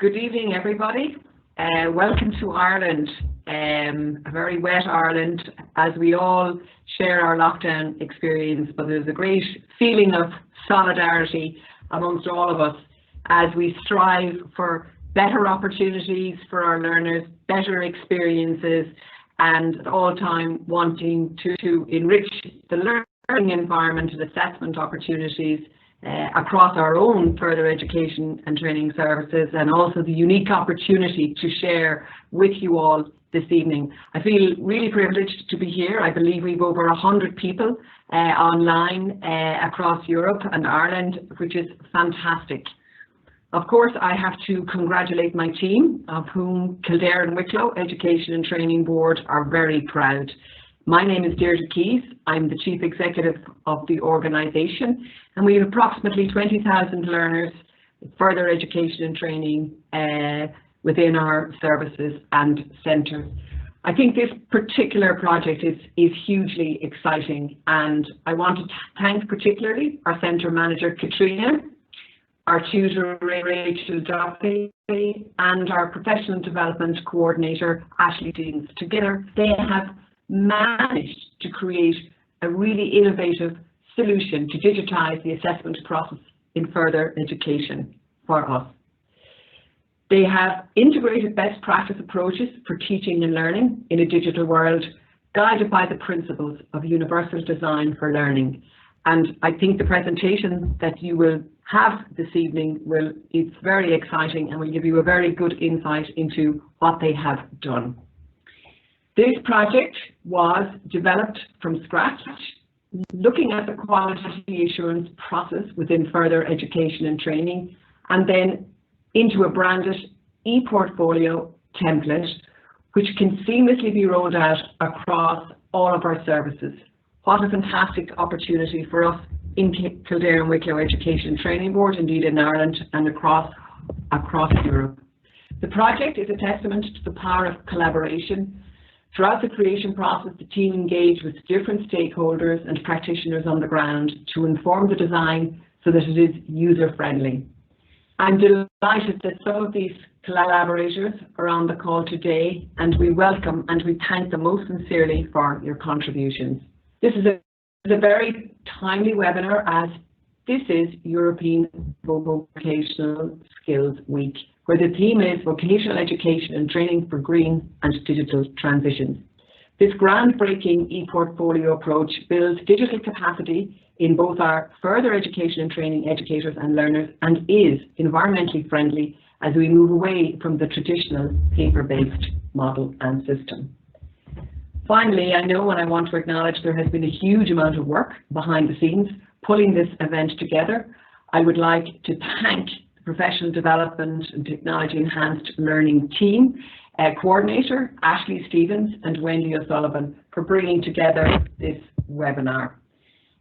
Good evening, everybody. Welcome to Ireland, a very wet Ireland, as we all share our lockdown experience, but there's a great feeling of solidarity amongst all of us as we strive for better opportunities for our learners, better experiences, and at all time wanting to enrich the learning environment and assessment opportunities across our own further education and training services, and also the unique opportunity to share with you all this evening. I feel really privileged to be here. I believe we've over 100 people online across Europe and Ireland, which is fantastic. Of course, I have to congratulate my team, of whom Kildare and Wicklow Education and Training Board are very proud. My name is Deirdre Keys. I'm the Chief Executive of the organisation, and we have approximately 20,000 learners, further education and training within our services and centres. I think this particular project is hugely exciting, and I want to thank particularly our centre manager, Katrina, our tutor, Rachel Duffy, and our professional development coordinator, Ashley Deans. Together, they have managed to create a really innovative solution to digitise the assessment process in further education for us. They have integrated best practice approaches for teaching and learning in a digital world, guided by the principles of universal design for learning. And I think the presentation that you will have this evening it's very exciting and will give you a very good insight into what they have done. This project was developed from scratch, looking at the quality assurance process within further education and training, and then into a branded ePortfolio template, which can seamlessly be rolled out across all of our services. What a fantastic opportunity for us in Kildare and Wicklow Education and Training Board, indeed in Ireland and across Europe. The project is a testament to the power of collaboration. Throughout the creation process, the team engaged with different stakeholders and practitioners on the ground to inform the design so that it is user-friendly. I'm delighted that some of these collaborators are on the call today, and we welcome and we thank them most sincerely for your contributions. This is a very timely webinar, as this is European Vocational Skills Week, where the theme is Vocational Education and Training for Green and Digital Transitions. This groundbreaking ePortfolio approach builds digital capacity in both our further education and training educators and learners, and is environmentally friendly as we move away from the traditional paper-based model and system. Finally, I know and I want to acknowledge there has been a huge amount of work behind the scenes pulling this event together. I would like to thank Professional Development and Technology Enhanced Learning Team Coordinator Ashley Stevens and Wendy O'Sullivan for bringing together this webinar.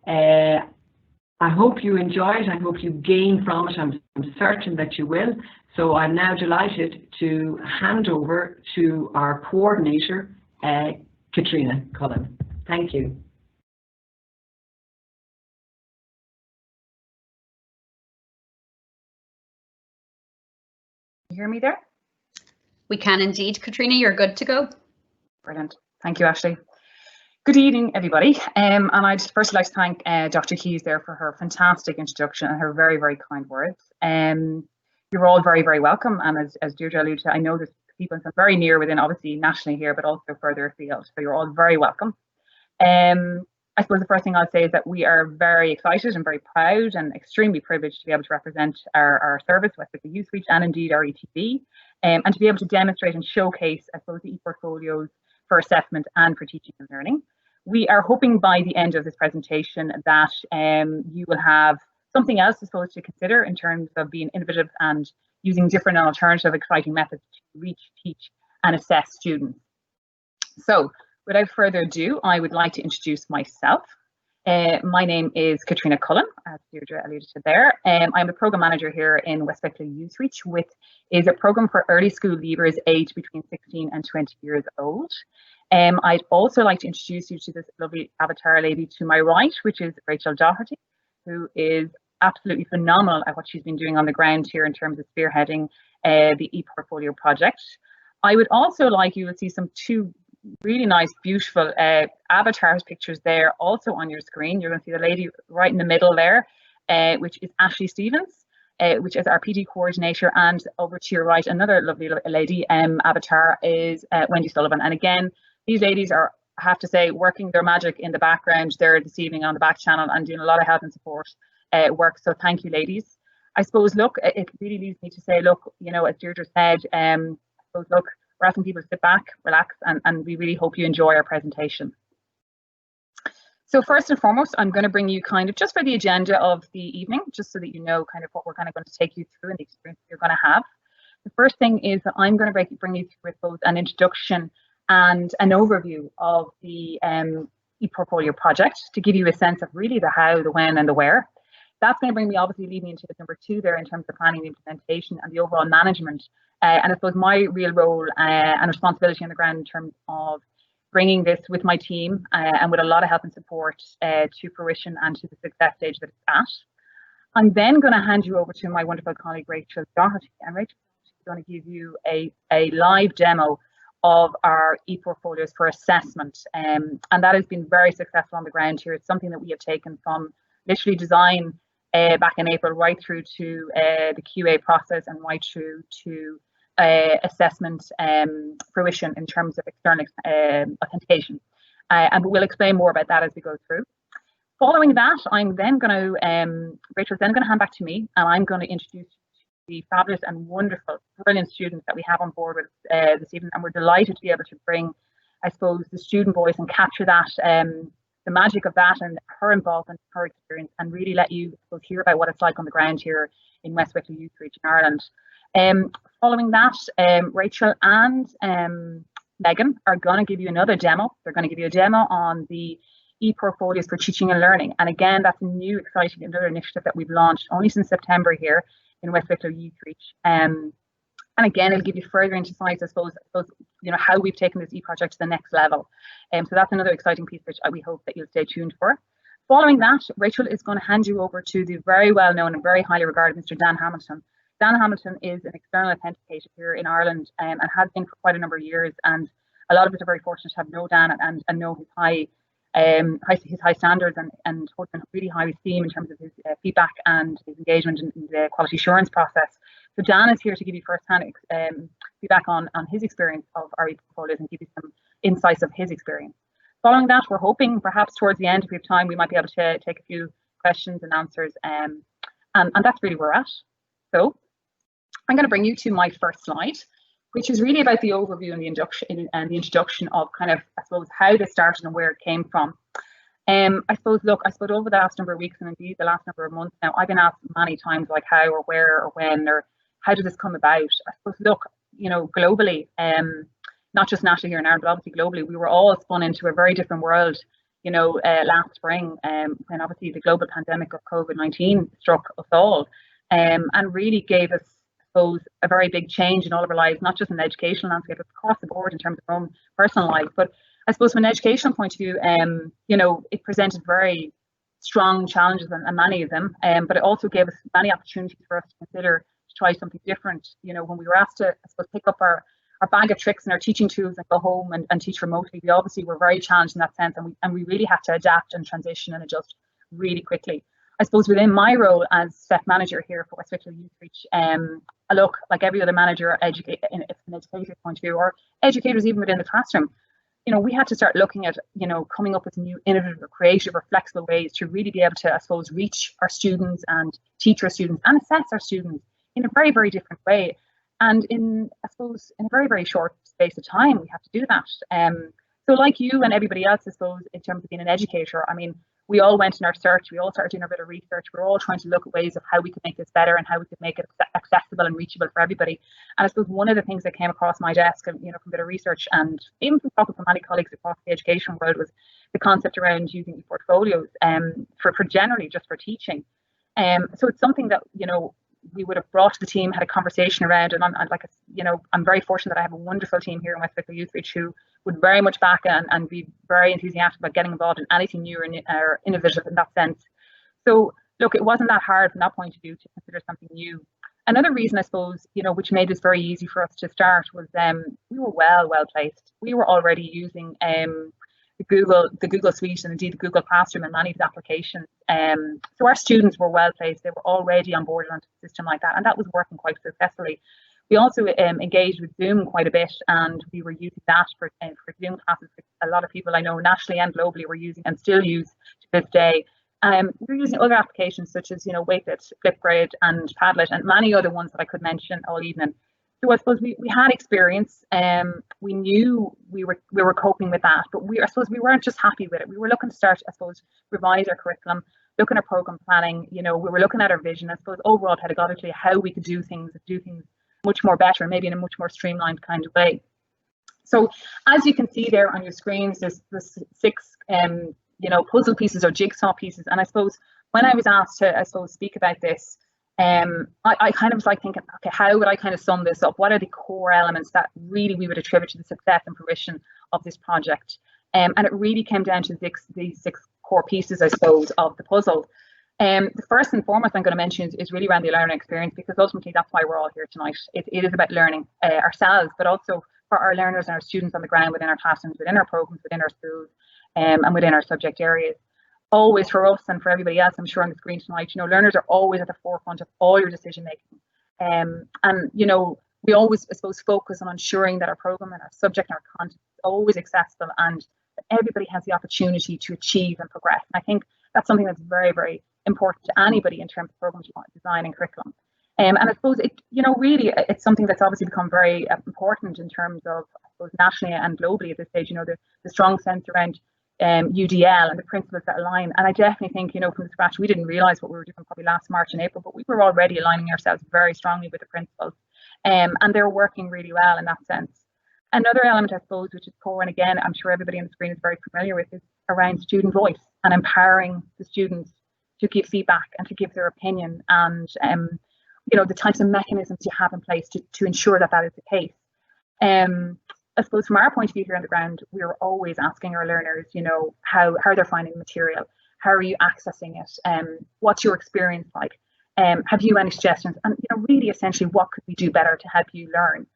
I hope you enjoy it. I hope you gain from it. I'm certain that you will. So I'm now delighted to hand over to our coordinator, Katrina Cullen. Thank you. You hear me there? We can indeed. Katrina, you're good to go. Brilliant. Thank you, Ashley. Good evening, everybody. And I'd first like to thank Dr. Keys there for her fantastic introduction and her very, very kind words. You're all very, very welcome. And as Deirdre alluded to, I know there's people from very near within, obviously nationally here, but also further afield. So you're all very welcome. I suppose the first thing I'll say is that we are very excited and very proud and extremely privileged to be able to represent our service, West Wicklow Youth Reach, and indeed our ETB, and to be able to demonstrate and showcase, I suppose, the ePortfolios for assessment and for teaching and learning. We are hoping by the end of this presentation that you will have something else, I suppose, to consider in terms of being innovative and using different and alternative exciting methods to reach, teach and assess students. So without further ado, I would like to introduce myself. My name is Katrina Cullen, as Deirdre alluded to there. I'm the Programme Manager here in West Wicklow Youth Reach, which is a programme for early school leavers aged between 16 and 20 years old. I'd also like to introduce you to this lovely avatar lady to my right, which is Rachel Doherty, who is absolutely phenomenal at what she's been doing on the ground here in terms of spearheading the ePortfolio project. I would also like you to see two really nice, beautiful avatars pictures there also on your screen. You're going to see the lady right in the middle there, which is Ashley Stevens, which is our PD coordinator, and over to your right, another lovely lady avatar is Wendy Sullivan. And again, these ladies are, I have to say, working their magic in the background there this evening on the back channel and doing a lot of help and support work. So thank you, ladies. I suppose, look, it really leads me to say, look, you know, as Deirdre said, I suppose, look, we're asking people to sit back, relax, and we really hope you enjoy our presentation. So first and foremost, I'm going to bring you kind of just for the agenda of the evening, just so that you know kind of what we're kind of going to take you through and the experience you're going to have. The first thing is that I'm going to bring you through both an introduction and an overview of the ePortfolio project to give you a sense of really the how, the when, and the where. That's going to bring me, obviously, lead me into the number 2 there in terms of planning, the implementation, and the overall management. And I suppose my real role and responsibility on the ground in terms of bringing this with my team and with a lot of help and support to fruition and to the success stage that it's at. I'm then going to hand you over to my wonderful colleague, Rachel Doherty. And Rachel is going to give you a live demo of our ePortfolios for assessment. And that has been very successful on the ground here. It's something that we have taken from literally design back in April right through to the QA process and right through to assessment fruition in terms of external authentication. And we'll explain more about that as we go through. Following that, I'm then going to, Rachel's then going to hand back to me, and I'm going to introduce the fabulous and wonderful, brilliant students that we have on board with this evening. And we're delighted to be able to bring, I suppose, the student voice and capture that, the magic of that and her involvement, her experience, and really let you hear about what it's like on the ground here in West Wicklow Youth Reach in Ireland. Following that, Rachel and Megan are going to give you another demo. They're going to give you a demo on the ePortfolios for teaching and learning. And again, that's a new, exciting, another initiative that we've launched only since September here in West Wicklow Youth Reach. And again, it'll give you further insights, I suppose, you know, how we've taken this e-project to the next level. So that's another exciting piece which we hope that you'll stay tuned for. Following that, Rachel is going to hand you over to the very well known and very highly regarded Mr. Dan Hamilton. Dan Hamilton is an external authenticator here in Ireland and has been for quite a number of years. And a lot of us are very fortunate to have known Dan and know his high standards and hold him in really high esteem in terms of his feedback and his engagement in the quality assurance process. So Dan is here to give you first-hand feedback on his experience of our ePortfolios and give you some insights of his experience. Following that, we're hoping perhaps towards the end, if we have time, we might be able to take a few questions and answers, and that's really where we're at. So I'm going to bring you to my first slide, which is really about the overview and the introduction of kind of, I suppose, how this started and where it came from. I suppose over the last number of weeks and indeed the last number of months now, I've been asked many times like how or where or when or how did this come about? I suppose, look, you know, globally, not just nationally here in Ireland, but obviously globally, we were all spun into a very different world, you know, last spring, when obviously the global pandemic of COVID-19 struck us all, and really gave us, I suppose, a very big change in all of our lives, not just in the educational landscape, but across the board in terms of our own personal life. But I suppose from an educational point of view, you know, it presented very strong challenges and many of them, but it also gave us many opportunities for us to consider to try something different. You know, when we were asked to, I suppose, pick up our bag of tricks and our teaching tools and go home and teach remotely, we obviously were very challenged in that sense, and we really had to adapt and transition and adjust really quickly. I suppose within my role as staff manager here for West Wicklow Youth Reach, I look like every other manager, from an educator's point of view, or educators even within the classroom, you know, we had to start looking at, you know, coming up with new innovative or creative or flexible ways to really be able to, I suppose, reach our students and teach our students and assess our students in a very, very different way. And in, I suppose, in a very, very short space of time, we have to do that. So like you and everybody else, I suppose, in terms of being an educator, I mean, we all went in our search, we all started doing a bit of research, we're all trying to look at ways of how we could make this better and how we could make it accessible and reachable for everybody. And I suppose one of the things that came across my desk, you know, from a bit of research and even from talking to many colleagues across the education world, was the concept around using ePortfolios for generally just for teaching. So it's something that, you know, we would have brought to the team, had a conversation around, and I'm very fortunate that I have a wonderful team here in West Wicklow Youth Reach who would very much back and be very enthusiastic about getting involved in anything new or innovative in that sense. So look, it wasn't that hard from that point of view to consider something new. Another reason, I suppose, which made this very easy for us to start was we were well placed. We were already using the Google Suite and indeed the Google Classroom and many of the applications. So our students were well placed. They were already on board onto a system like that, and that was working quite successfully. We also engaged with Zoom quite a bit, and we were using that for Zoom classes. A lot of people I know nationally and globally were using and still use to this day. We're using other applications such as, Wakeit, Flipgrid and Padlet and many other ones that I could mention all evening. So I suppose we had experience. We knew we were coping with that, but I suppose we weren't just happy with it. We were looking to start, I suppose, revise our curriculum, looking at program planning. We were looking at our vision, I suppose, overall pedagogically, how we could do things much more better, maybe in a much more streamlined kind of way. So as you can see there on your screens, there's 6 puzzle pieces or jigsaw pieces. And I suppose when I was asked to, speak about this, I kind of was like thinking, okay, how would I kind of sum this up? What are the core elements that really we would attribute to the success and fruition of this project? And it really came down to these 6 core pieces, I suppose, of the puzzle. The first and foremost I'm going to mention is really around the learning experience, because ultimately that's why we're all here tonight. It is about learning ourselves, but also for our learners and our students on the ground within our classrooms, within our programs, within our schools, and within our subject areas. Always for us and for everybody else, I'm sure on the screen tonight, learners are always at the forefront of all your decision making. And we always, I suppose, focus on ensuring that our program and our subject and our content is always accessible and that everybody has the opportunity to achieve and progress. And I think that's something that's very, very important to anybody in terms of program design and curriculum. And I suppose really it's something that's obviously become very important in terms of, I suppose, nationally and globally at this stage. The strong sense around UDL and the principles that align. And I definitely think, from scratch, we didn't realize what we were doing probably last March and April, but we were already aligning ourselves very strongly with the principles. And they're working really well in that sense. Another element, I suppose, which is core, and again, I'm sure everybody on the screen is very familiar with, is around student voice and empowering the students to give feedback and to give their opinion, and the types of mechanisms you have in place to ensure that that is the case. I suppose from our point of view here on the ground, we're always asking our learners, how they're finding the material, how are you accessing it, what's your experience like, have you any suggestions, and really essentially what could we do better to help you learn.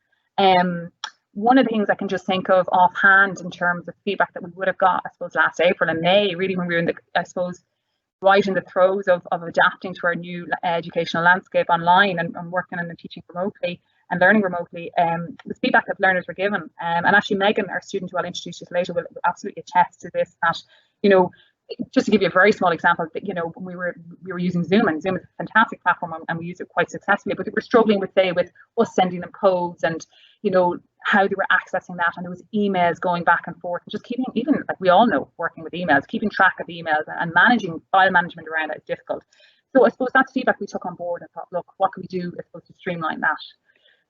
One of the things I can just think of offhand in terms of feedback that we would have got, I suppose, last April and May, really when we were in right in the throes of adapting to our new educational landscape online and working and teaching remotely and learning remotely, the feedback that learners were given. And actually Megan, our student who I'll introduce you later, will absolutely attest to this, that, just to give you a very small example, that, when we were using Zoom, and Zoom is a fantastic platform and we use it quite successfully, but they were struggling with us sending them codes and, how they were accessing that. And there was emails going back and forth, and just keeping, even like we all know, working with emails, keeping track of emails and managing file management around it is difficult. So I suppose that's feedback we took on board and thought, look, what can we do, I suppose, to streamline that?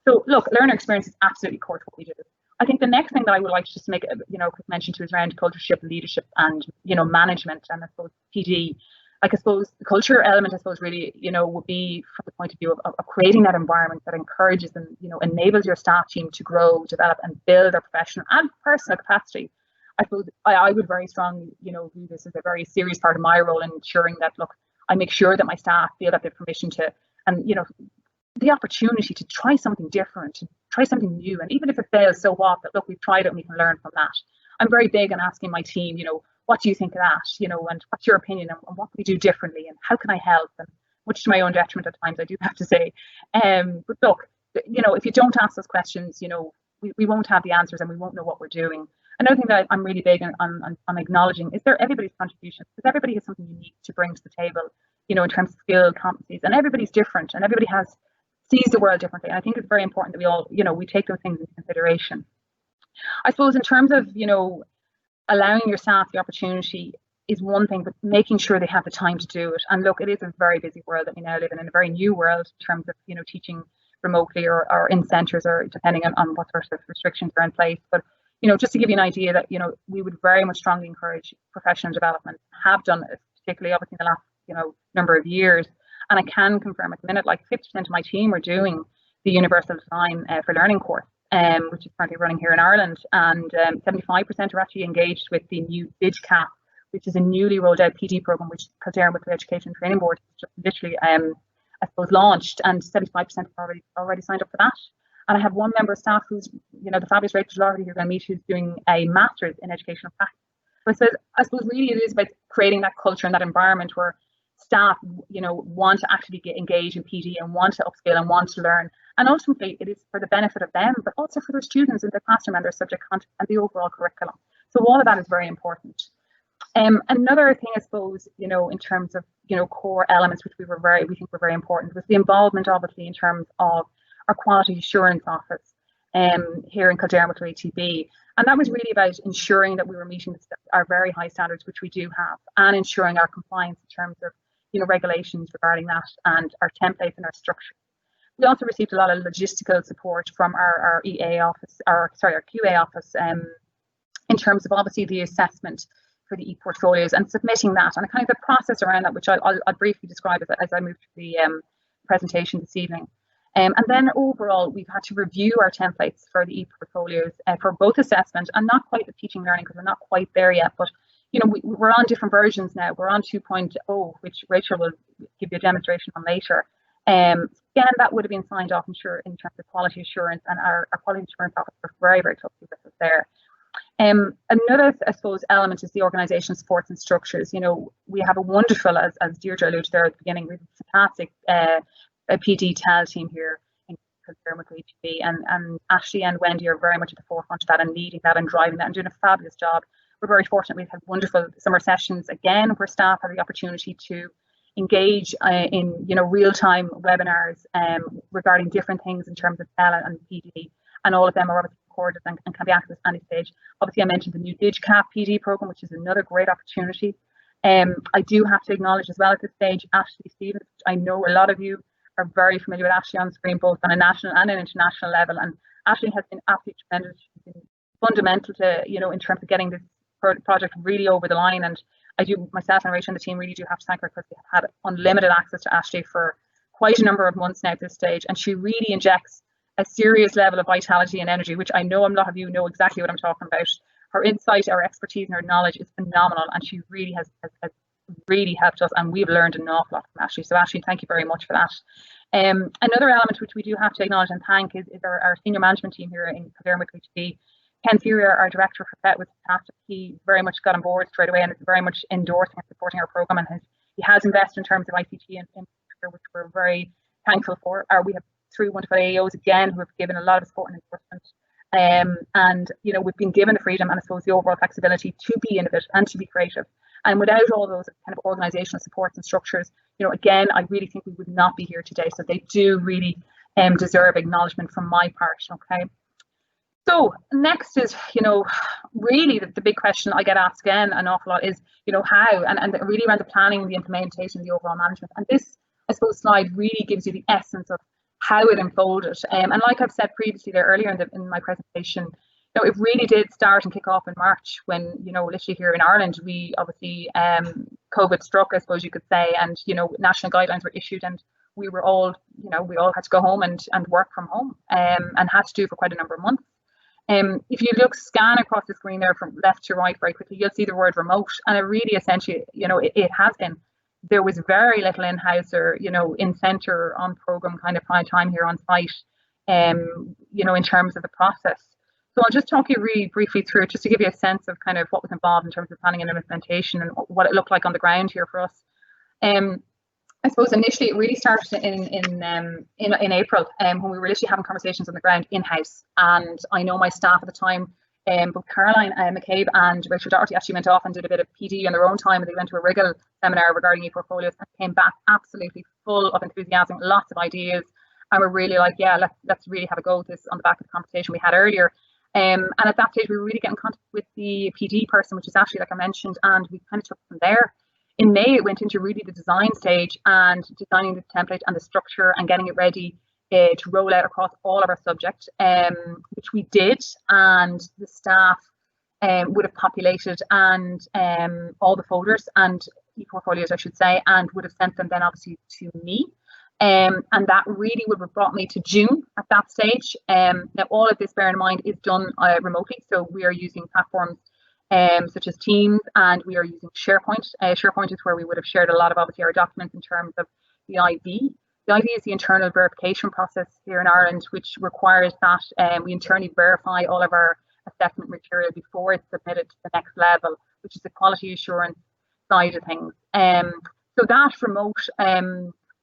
So look, learner experience is absolutely core to what we do. I think the next thing that I would like to just make a quick mention to is around cultureship, leadership, and management, and I suppose PD. Like, I suppose the culture element, I suppose, really would be from the point of view of creating that environment that encourages and enables your staff team to grow, develop, and build their professional and personal capacity. I suppose I would very strongly view this as a very serious part of my role in ensuring that, look, I make sure that my staff feel that they have permission to, and the opportunity to try something different, to try something new, and even if it fails, so what? That, look, we've tried it and we can learn from that. I'm very big on asking my team, what do you think of that? And what's your opinion, and what can we do differently, and how can I help? And much to my own detriment at times, I do have to say. But look, if you don't ask those questions, we won't have the answers and we won't know what we're doing. Another thing that I'm really big on acknowledging is everybody's contribution, because everybody has something unique to bring to the table, in terms of skill, competencies, and everybody's different, and everybody sees the world differently. And I think it's very important that we all, we take those things into consideration. I suppose in terms of, allowing your staff the opportunity is one thing, but making sure they have the time to do it. And look, it is a very busy world that we now live in a very new world in terms of, teaching remotely or in centres, or depending on what sort of restrictions are in place. But, just to give you an idea that, we would very much strongly encourage professional development, have done it, particularly obviously in the last, number of years. And I can confirm at the minute, like 50% of my team are doing the Universal Design for Learning course, which is currently running here in Ireland, and 75% are actually engaged with the new DigCap, which is a newly rolled out PD program, which Kildare with the Education and Training Board just literally, I I suppose, launched, and 75% have already signed up for that. And I have one member of staff who's, the fabulous Rachel Doherty you're going to meet, who's doing a master's in educational practice. So I suppose really it is about creating that culture and that environment where staff, want to actually get engaged in PD and want to upskill and want to learn. And ultimately, it is for the benefit of them, but also for their students in their classroom and their subject content and the overall curriculum. So all of that is very important. Another thing, I suppose, in terms of, core elements, which we think were very important, was the involvement, obviously, in terms of our quality assurance office here in KWETB. And that was really about ensuring that we were meeting our very high standards, which we do have, and ensuring our compliance in terms of, regulations regarding that and our templates and our structure. We also received a lot of logistical support from our EA office, our QA office, in terms of obviously the assessment for the ePortfolios and submitting that, and kind of the process around that, which I'll briefly describe as I move to the presentation this evening. And then overall, we've had to review our templates for the ePortfolios for both assessment and not quite the teaching learning, because we're not quite there yet, but we're on different versions now. We're on 2.0, which Rachel will give you a demonstration on later. Again, that would have been signed off, in terms of quality assurance, and our quality assurance office are very, very closely with us there. Another, I suppose, element is the organisation, supports and structures. We have a wonderful, as Deirdre alluded there at the beginning, we have a fantastic PD TEL team here in KWETB, and Ashley and Wendy are very much at the forefront of that and leading that and driving that and doing a fabulous job. We're very fortunate. We've had wonderful summer sessions again where staff have the opportunity to engage in real-time webinars regarding different things in terms of TEL and PD, and all of them are obviously recorded and can be accessed at any stage. Obviously, I mentioned the new DigCap PD program, which is another great opportunity. I do have to acknowledge as well at this stage Ashley Stevens. I know a lot of you are very familiar with Ashley on screen, both on a national and an international level, and Ashley has been absolutely tremendous. She's been fundamental to, in terms of getting this project really over the line. And I do, myself and Rachel and the team, really do have to thank her, because we have had unlimited access to Ashley for quite a number of months now at this stage, and she really injects a serious level of vitality and energy, which I know a lot of you know exactly what I'm talking about. Her insight, her expertise, and her knowledge is phenomenal, and she really has really helped us, and we've learned an awful lot from Ashley. So Ashley, thank you very much for that. Another element which we do have to acknowledge and thank is our senior management team here in KWETB. Ken Fury, our director for PET, was fantastic. He very much got on board straight away and is very much endorsing and supporting our program, and he has invested in terms of ICT in particular, which we're very thankful for. We have 3 wonderful AEOs again who have given a lot of support and endorsement. And we've been given the freedom and I suppose the overall flexibility to be innovative and to be creative. And without all those kind of organisational supports and structures, again, I really think we would not be here today. So they do really deserve acknowledgement from my part. Okay. So next is, really the big question I get asked again an awful lot is, how, and really around the planning, the implementation, the overall management. And this, I suppose, slide really gives you the essence of how it unfolded. And like I've said previously there earlier in my presentation, it really did start and kick off in March when, literally here in Ireland, we obviously, COVID struck, I suppose you could say, and, national guidelines were issued, and we were all, we all had to go home and work from home, and had to do for quite a number of months. If you scan across the screen there from left to right very quickly, you'll see the word remote, and it really essentially, it has been. There was very little in-house or, in-centre, on-programme kind of prime time here on site, in terms of the process. So I'll just talk you really briefly through it, just to give you a sense of kind of what was involved in terms of planning and implementation and what it looked like on the ground here for us. I suppose initially it really started in April, when we were literally having conversations on the ground in-house. And I know my staff at the time, both Caroline McCabe and Rachel Doherty, actually went off and did a bit of PD on their own time, and they went to a Wriggle seminar regarding ePortfolios and came back absolutely full of enthusiasm, lots of ideas, and we're really like, yeah, let's really have a go at this on the back of the conversation we had earlier. And at that stage, we were really getting in contact with the PD person, which is Ashley, like I mentioned, and we kind of took it from there. In May, it went into really the design stage and designing the template and the structure and getting it ready to roll out across all of our subject, which we did, and the staff would have populated and all the folders and ePortfolios, I should say, and would have sent them then obviously to me. And that really would have brought me to June at that stage. Now, all of this, bear in mind, is done remotely. So we are using platforms such as Teams, and we are using SharePoint. SharePoint is where we would have shared a lot of obviously our documents in terms of the IB. The idea is the internal verification process here in Ireland, which requires that we internally verify all of our assessment material before it's submitted to the next level, which is the quality assurance side of things. So that remote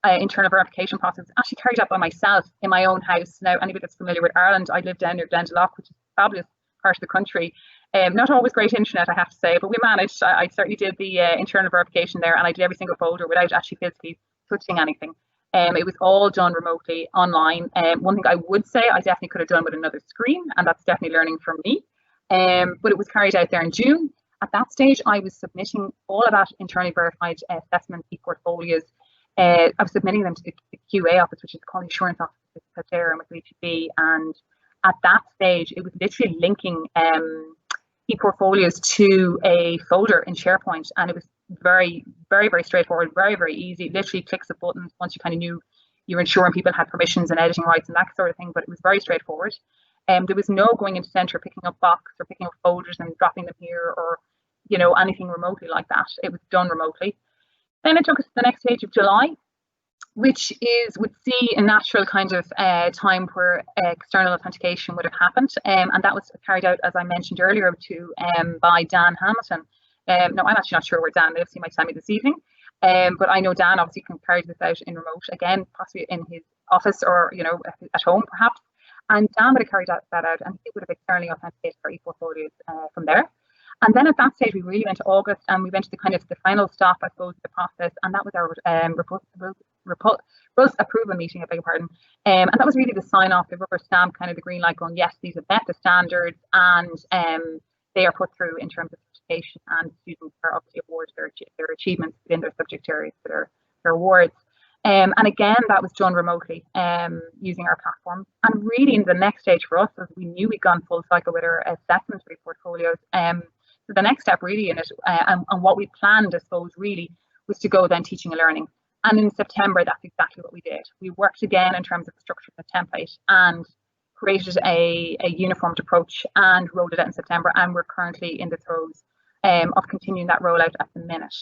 internal verification process is actually carried out by myself in my own house. Now, anybody that's familiar with Ireland, I live down near Glendalough, which is a fabulous part of the country. Not always great internet, I have to say, but we managed. I certainly did the internal verification there, and I did every single folder without actually physically touching anything. It was all done remotely online. One thing I would say I definitely could have done with another screen, and that's definitely learning from me. But it was carried out there in June. At that stage, I was submitting all of that internally verified assessment ePortfolios. I was submitting them to the QA office, which is the Quality Assurance Office that's there with KWETB. And at that stage, it was literally linking ePortfolios to a folder in SharePoint, and it was very straightforward, very easy. Literally clicks of buttons once you kind of knew you were ensuring people had permissions and editing rights and that sort of thing, but it was very straightforward. There was no going into Centre, picking up box or picking up folders and dropping them here, or anything remotely like that. It was done remotely. Then it took us to the next stage of July, which would see a natural kind of time where external authentication would have happened, and that was carried out, as I mentioned earlier, by Dan Hamilton. Now, I'm actually not sure where Dan lives. He might tell me this evening, but I know Dan obviously can carry this out in remote, again, possibly in his office or at home perhaps. And Dan would have carried that out, and he would have externally authenticated our ePortfolios from there. And then at that stage, we really went to August, and we went to the final stop, I suppose, of the process, and that was our robust approval meeting, I beg your pardon. And that was really the sign off, the rubber stamp, kind of the green light going, yes, these have met the standards, and they are put through in terms of certification, and students are obviously awarded their achievements within their subject areas for their awards. And again, that was done remotely using our platform. And really, in the next stage for us, as we knew we'd gone full cycle with our assessment portfolios, so the next step really in it, and what we planned, I suppose, really was to go then teaching and learning. And in September, that's exactly what we did. We worked again in terms of the structure of the template and created a uniformed approach and rolled it out in September. And we're currently in the throes of continuing that rollout at the minute.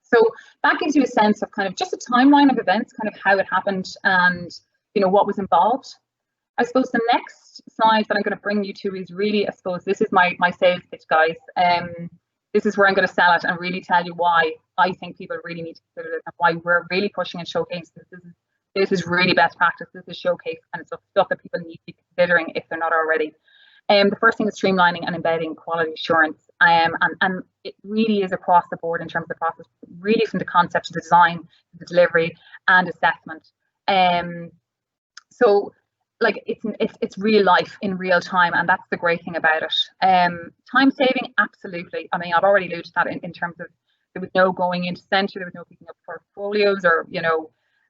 So that gives you a sense of kind of just a timeline of events, kind of how it happened and what was involved. I suppose the next slide that I'm going to bring you to is really, I suppose, this is my sales pitch, guys. This is where I'm going to sell it and really tell you why I think people really need to consider this and why we're really pushing and showcasing this is really best practice. This is showcase kind of stuff that people need to be considering if they're not already. The first thing is streamlining and embedding quality assurance. And it really is across the board in terms of the process, really from the concept to the design, to the delivery and assessment. So like it's real life in real time, and that's the great thing about it. Time saving, absolutely. I mean, I've already alluded to that in terms of there was no going into Centre, there was no picking up portfolios or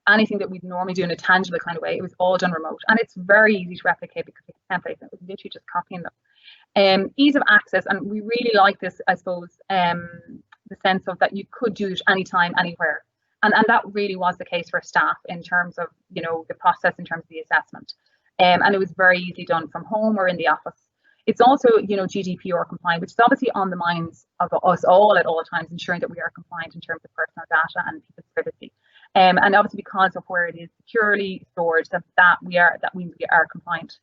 anything that we'd normally do in a tangible kind of way. It was all done remote, and it's very easy to replicate because it's templates. It was literally just copying them. Ease of access, and we really like this, I suppose, the sense of that you could do it anytime, anywhere, and that really was the case for staff in terms of the process, in terms of the assessment. And it was very easily done from home or in the office. It's also, GDPR compliant, which is obviously on the minds of us all at all times, ensuring that we are compliant in terms of personal data and people's privacy. And obviously because of where it is securely stored, that we are compliant.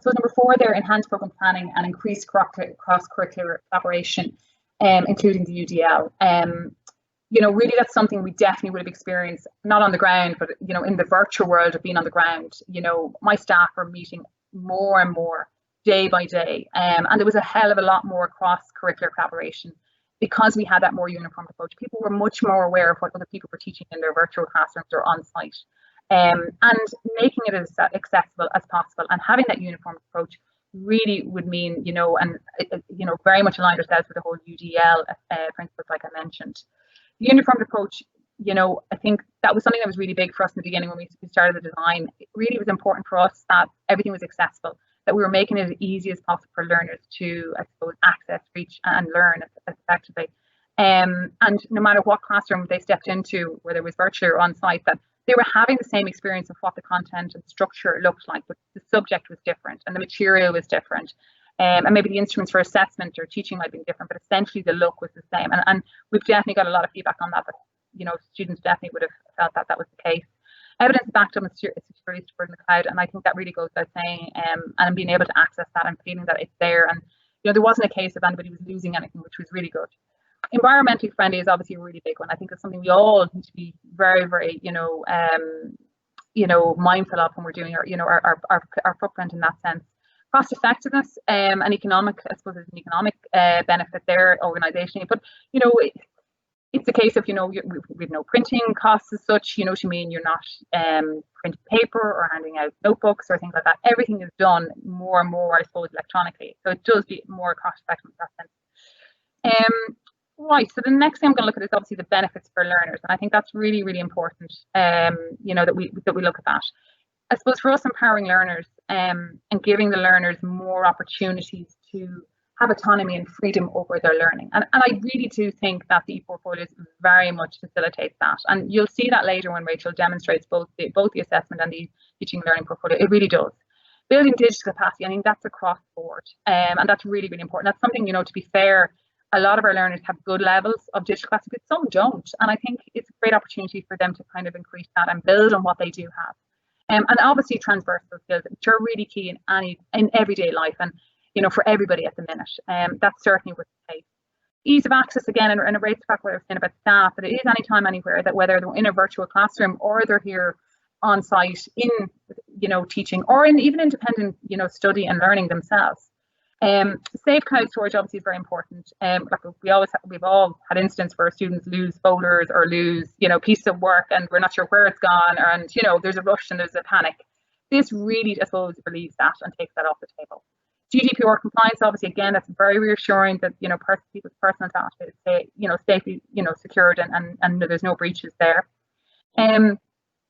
So number 4 there, enhanced program planning and increased cross-curricular collaboration, including the UDL. Really that's something we definitely would have experienced, not on the ground, but, in the virtual world of being on the ground. My staff are meeting more and more day by day. And there was a hell of a lot more cross-curricular collaboration because we had that more uniform approach. People were much more aware of what other people were teaching in their virtual classrooms or on site. And making it as accessible as possible and having that uniform approach really would mean, very much aligned ourselves with the whole UDL principles, like I mentioned. The uniformed approach, I think that was something that was really big for us in the beginning when we started the design. It really was important for us that everything was accessible, that we were making it as easy as possible for learners to, I suppose, access, reach and learn effectively. And no matter what classroom they stepped into, whether it was virtual or on site, that they were having the same experience of what the content and structure looked like, but the subject was different and the material was different. And maybe the instruments for assessment or teaching might have been different, but essentially the look was the same. And we've definitely got a lot of feedback on that, students definitely would have felt that was the case. evidence backed up and securely stored in the cloud. And I think that really goes without saying, and being able to access that and feeling that it's there. And there wasn't a case of anybody was losing anything, which was really good. Environmentally friendly is obviously a really big one. I think it's something we all need to be very, very, mindful of when we're doing our footprint in that sense. Cost effectiveness and economic, I suppose there's an economic benefit there organisationally, but it's a case of we've no printing costs as such. You know what I mean? You're not printing paper or handing out notebooks or things like that. Everything is done more and more, I suppose, electronically. So it does be more cost effective in that sense. Right. So the next thing I'm going to look at is obviously the benefits for learners, and I think that's really, really important. That we look at that. I suppose for us, empowering learners and giving the learners more opportunities to have autonomy and freedom over their learning. And I really do think that the ePortfolio very much facilitates that. And you'll see that later when Rachel demonstrates both the assessment and the teaching and learning portfolio. It really does. Building digital capacity, I think that's across the board. And that's really, really important. That's something, to be fair, a lot of our learners have good levels of digital capacity, but some don't. And I think it's a great opportunity for them to kind of increase that and build on what they do have. And obviously transversal skills, which are really key in everyday life and for everybody at the minute. That's certainly with the case. Ease of access, again, and it rates back what I was saying about staff, that it is anytime, anywhere, that whether they're in a virtual classroom or they're here on site in teaching or in even independent study and learning themselves. Safe cloud storage obviously is very important. We've all had instances where students lose folders or lose pieces of work and we're not sure where it's gone, and there's a rush and there's a panic. This really, I suppose, relieves that and takes that off the table. GDPR compliance, obviously, again, that's very reassuring that people's personal data is safely secured and there's no breaches there.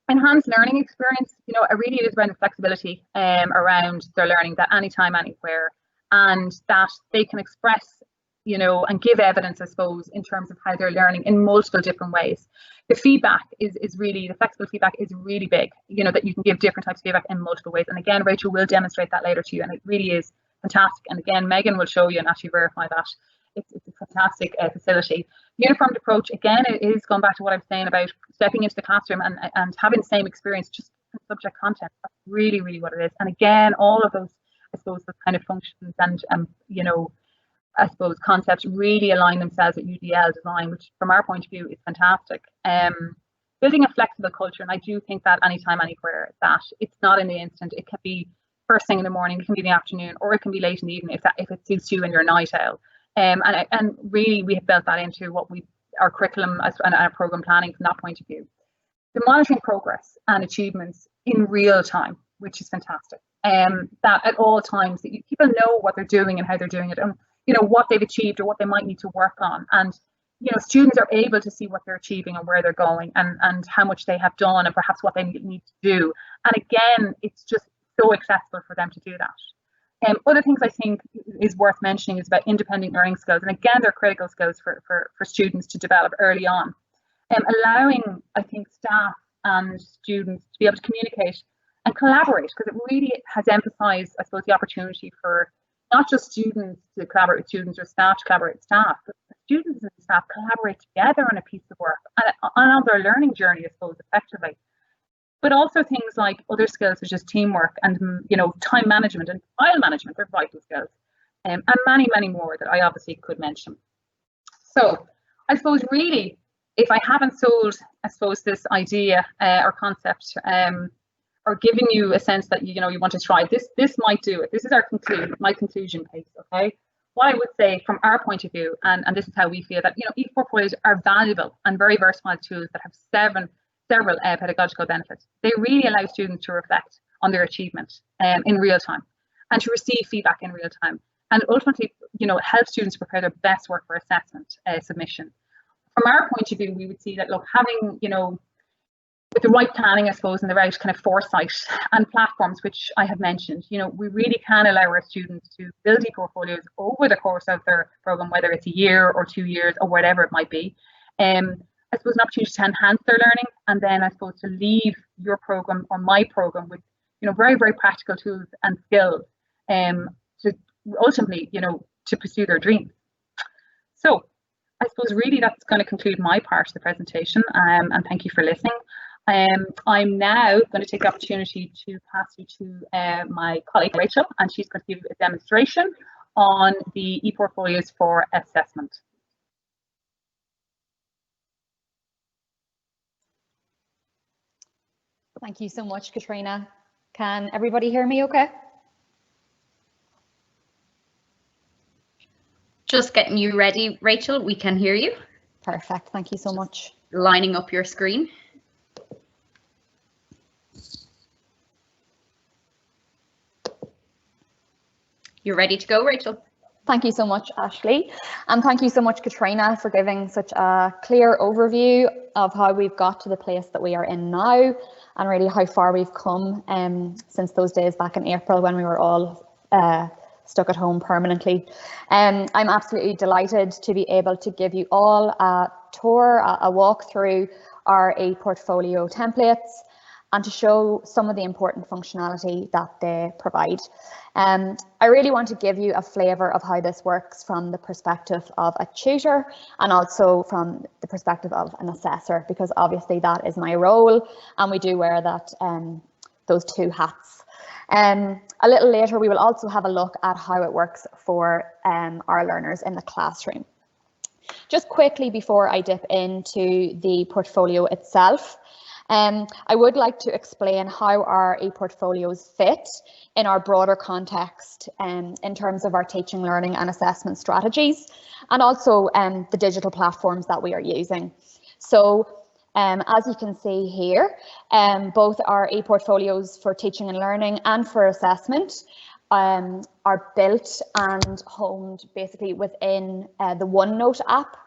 Enhanced learning experience, it really is around the flexibility around their learning, that anytime, anywhere, and that they can express, and give evidence, I suppose, in terms of how they're learning in multiple different ways. The feedback is really, the flexible feedback is really big, that you can give different types of feedback in multiple ways. And again, Rachel will demonstrate that later to you, and it really is fantastic. And again, Megan will show you and actually verify that. It's a fantastic facility. Uniformed approach, again, it is going back to what I was saying about stepping into the classroom and having the same experience, just subject content. That's really, really what it is. And again, all of those, I suppose, those kind of functions and I suppose concepts really align themselves with UDL design, which from our point of view is fantastic. Building a flexible culture, and I do think that anytime, anywhere, that it's not in the instant. It can be first thing in the morning, it can be in the afternoon, or it can be late in the evening if it suits you and you're a night owl. And really we have built that into our curriculum and our program planning from that point of view. The monitoring progress and achievements in real time, which is fantastic. That at all times that people know what they're doing and how they're doing it, and what they've achieved or what they might need to work on, and students are able to see what they're achieving and where they're going and how much they have done and perhaps what they need to do. And again, it's just so accessible for them to do that. Other things I think is worth mentioning is about independent learning skills, and again, they're critical skills for students to develop early on. Allowing, I think, staff and students to be able to communicate and collaborate, because it really has emphasised, I suppose, the opportunity for not just students to collaborate with students or staff to collaborate with staff, but students and staff collaborate together on a piece of work and on their learning journey, I suppose, effectively. But also things like other skills such as teamwork and time management and file management are vital skills, and many, many more that I obviously could mention. So I suppose really, if I haven't sold, I suppose, this idea or concept, or giving you a sense that you want to try this might do it. This is my conclusion piece. Okay, what I would say from our point of view, and this is how we feel, that ePortfolios are valuable and very versatile tools that have several pedagogical benefits. They really allow students to reflect on their achievement in real time and to receive feedback in real time, and ultimately help students prepare their best work for assessment submission. From our point of view, we would see that, look, having with the right planning, I suppose, and the right kind of foresight and platforms, which I have mentioned, we really can allow our students to build ePortfolios over the course of their program, whether it's a year or 2 years or whatever it might be. I suppose an opportunity to enhance their learning, and then I suppose to leave your program or my program with very, very practical tools and skills to ultimately to pursue their dreams. So I suppose really that's going to conclude my part of the presentation, and thank you for listening. I'm now going to take the opportunity to pass you to my colleague Rachel, and she's going to give a demonstration on the ePortfolios for assessment. Thank you so much, Katrina. Can everybody hear me okay? Just getting you ready, Rachel. We can hear you. Perfect. Thank you so much. Lining up your screen. You're ready to go, Rachel. Thank you so much, Ashley. And thank you so much, Katrina, for giving such a clear overview of how we've got to the place that we are in now, and really how far we've come since those days back in April when we were all stuck at home permanently. I'm absolutely delighted to be able to give you all a tour, a walk through our ePortfolio templates, and to show some of the important functionality that they provide. I really want to give you a flavour of how this works from the perspective of a tutor and also from the perspective of an assessor, because obviously that is my role and we do wear that those two hats. A little later we will also have a look at how it works for our learners in the classroom. Just quickly before I dip into the portfolio itself, I would like to explain how our ePortfolios fit in our broader context in terms of our teaching, learning and assessment strategies, and also the digital platforms that we are using. So as you can see here, both our ePortfolios for teaching and learning and for assessment are built and homed basically within the OneNote app.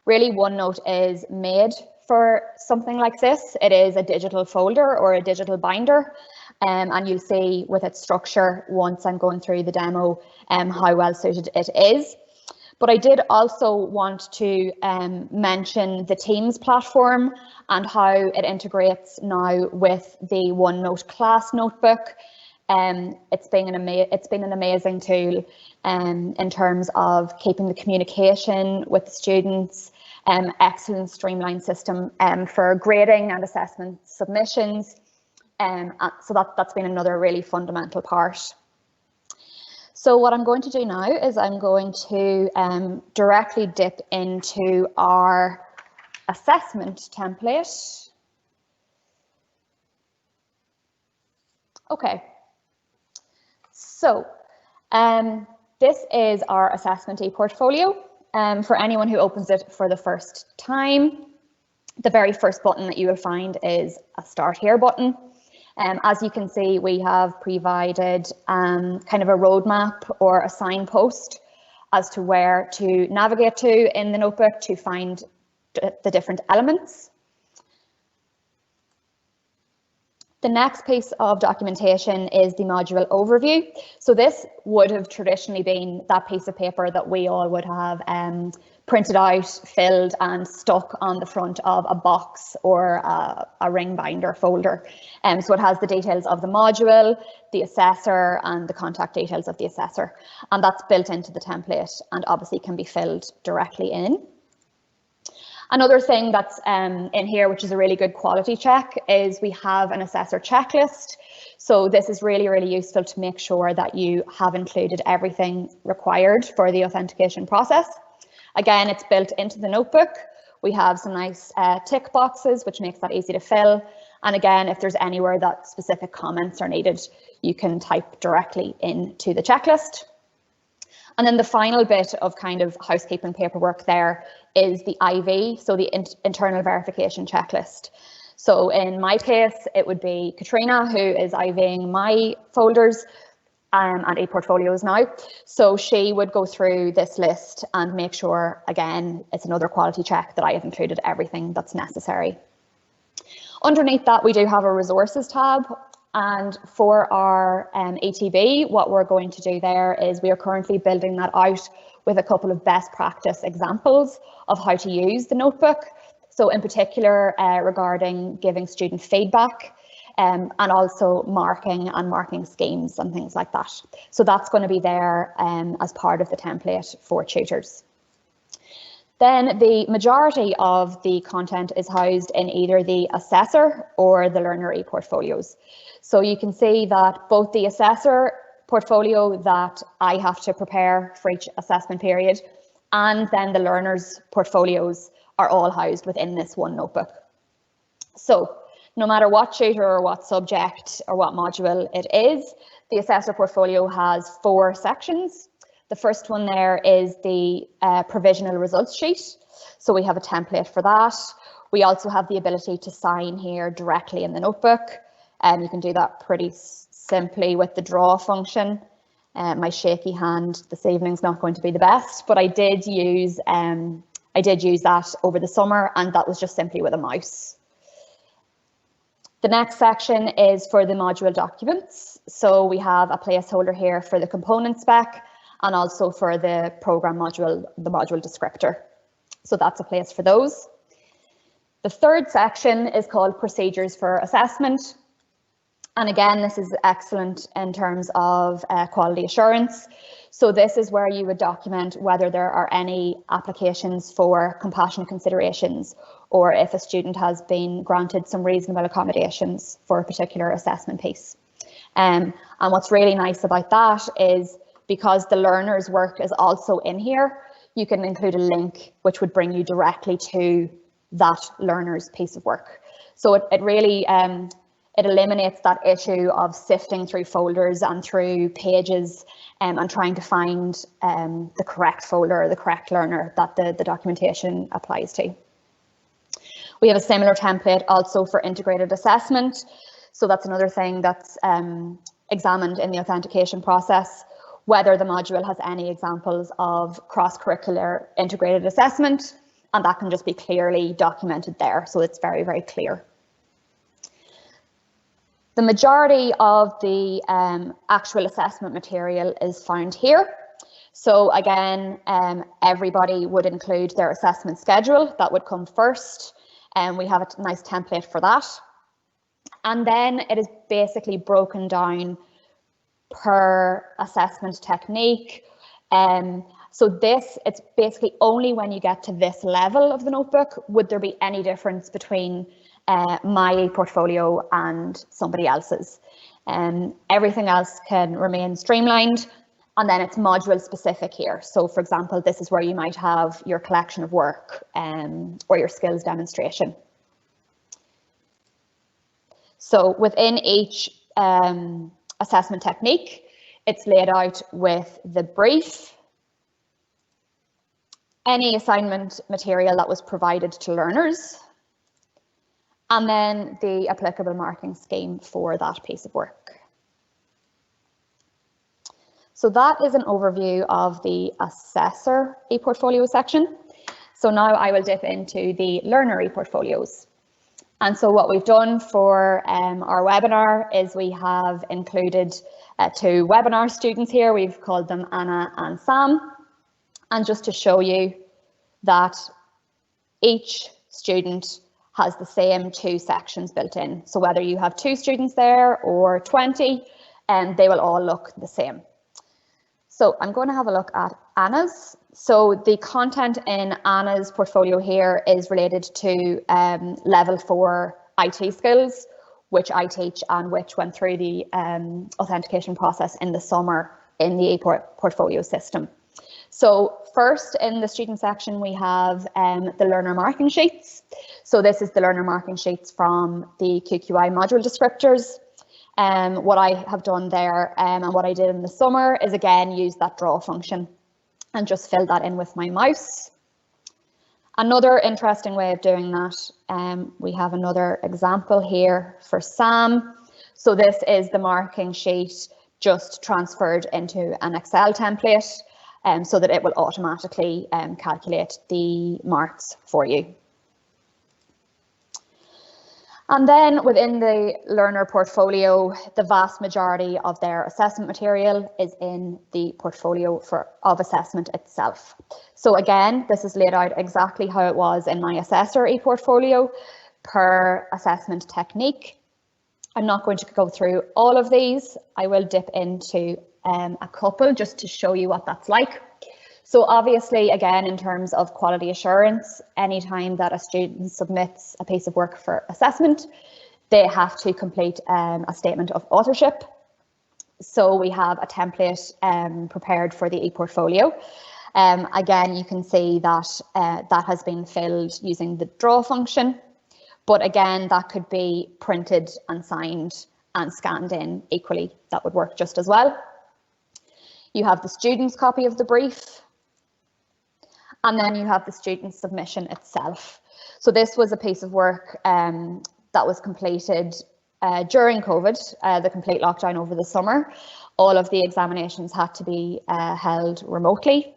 Really, OneNote is made for something like this. It is a digital folder or a digital binder, and you'll see with its structure once I'm going through the demo how well suited it is. But I did also want to mention the Teams platform and how it integrates now with the OneNote class notebook. It's been an amazing tool in terms of keeping the communication with the students. Excellent streamlined system for grading and assessment submissions. So that's been another really fundamental part. So what I'm going to do now is I'm going to directly dip into our assessment template. Okay, so this is our assessment ePortfolio. For anyone who opens it for the first time, the very first button that you will find is a Start Here button. As you can see, we have provided kind of a roadmap or a signpost as to where to navigate to in the notebook to find the different elements. The next piece of documentation is the module overview. So this would have traditionally been that piece of paper that we all would have printed out, filled and stuck on the front of a box or a ring binder folder. So it has the details of the module, the assessor and the contact details of the assessor. And that's built into the template and obviously can be filled directly in. Another thing that's in here, which is a really good quality check, is we have an assessor checklist. So this is really, really useful to make sure that you have included everything required for the authentication process. Again, it's built into the notebook. We have some nice tick boxes, which makes that easy to fill. And again, if there's anywhere that specific comments are needed, you can type directly into the checklist. And then the final bit of kind of housekeeping paperwork there is the IV, so the internal verification checklist. So in my case, it would be Katrina, who is IVing my folders and ePortfolios now. So she would go through this list and make sure, again, it's another quality check that I have included everything that's necessary. Underneath that, we do have a resources tab. And for our ETB, what we're going to do there is we are currently building that out with a couple of best practice examples of how to use the notebook. So in particular, regarding giving student feedback and also marking and marking schemes and things like that. So that's going to be there as part of the template for tutors. Then the majority of the content is housed in either the assessor or the learner ePortfolios. So you can see that both the assessor portfolio that I have to prepare for each assessment period and then the learners' portfolios are all housed within this one notebook. So no matter what tutor or what subject or what module it is, the assessor portfolio has 4 sections. The first one there is the provisional results sheet. So we have a template for that. We also have the ability to sign here directly in the notebook. And you can do that pretty simply with the draw function. My shaky hand this evening's not going to be the best, but I did use that over the summer, and that was just simply with a mouse. The next section is for the module documents. So we have a placeholder here for the component spec and also for the program module, the module descriptor. So that's a place for those. The third section is called procedures for assessment. And again, this is excellent in terms of quality assurance. So this is where you would document whether there are any applications for compassionate considerations or if a student has been granted some reasonable accommodations for a particular assessment piece. And what's really nice about that is because the learner's work is also in here, you can include a link which would bring you directly to that learner's piece of work. So it really it eliminates that issue of sifting through folders and through pages and trying to find the correct folder or the correct learner that the documentation applies to. We have a similar template also for integrated assessment. So that's another thing that's examined in the authentication process, whether the module has any examples of cross-curricular integrated assessment, and that can just be clearly documented there. So it's very, very clear. The majority of the actual assessment material is found here. So again, everybody would include their assessment schedule. That would come first, and we have a nice template for that. And then it is basically broken down per assessment technique. So it's basically only when you get to this level of the notebook would there be any difference between my portfolio and somebody else's. Everything else can remain streamlined, and then it's module specific here. So for example, this is where you might have your collection of work or your skills demonstration. So within each assessment technique, it's laid out with the brief, any assignment material that was provided to learners, and then the applicable marking scheme for that piece of work. So that is an overview of the assessor ePortfolio section. So now I will dip into the learner ePortfolios. And so what we've done for our webinar is we have included 2 webinar students here. We've called them Anna and Sam. And just to show you that each student has the same 2 sections built in. So whether you have 2 students there or 20, they will all look the same. So I'm going to have a look at Anna's. So the content in Anna's portfolio here is related to level 4 IT skills, which I teach and which went through the authentication process in the summer in the ePortfolio system. So first in the student section, we have the learner marking sheets. So this is the learner marking sheets from the QQI module descriptors. What I have done there and what I did in the summer is again use that draw function and just fill that in with my mouse. Another interesting way of doing that, we have another example here for Sam. So this is the marking sheet just transferred into an Excel template so that it will automatically calculate the marks for you. And then within the learner portfolio, the vast majority of their assessment material is in the portfolio of assessment itself. So again, this is laid out exactly how it was in my assessor ePortfolio per assessment technique. I'm not going to go through all of these. I will dip into a couple just to show you what that's like. So obviously, again, in terms of quality assurance, anytime that a student submits a piece of work for assessment, they have to complete a statement of authorship. So we have a template prepared for the ePortfolio. Again, you can see that that has been filled using the draw function, but again, that could be printed and signed and scanned in equally. That would work just as well. You have the student's copy of the brief, and then you have the student's submission itself. So this was a piece of work that was completed during COVID, the complete lockdown over the summer. All of the examinations had to be held remotely.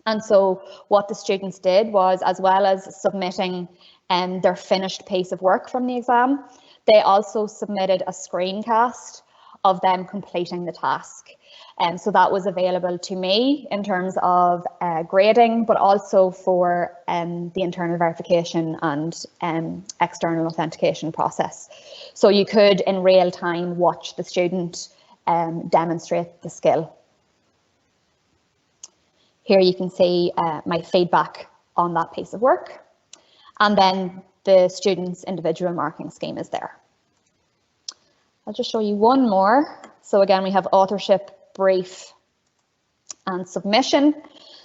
And so what the students did was, as well as submitting their finished piece of work from the exam, they also submitted a screencast of them completing the task. So that was available to me in terms of grading, but also for the internal verification and external authentication process. So you could in real time watch the student demonstrate the skill. Here you can see my feedback on that piece of work, and then the student's individual marking scheme is there. I'll just show you one more. So again, we have authorship, brief, and submission.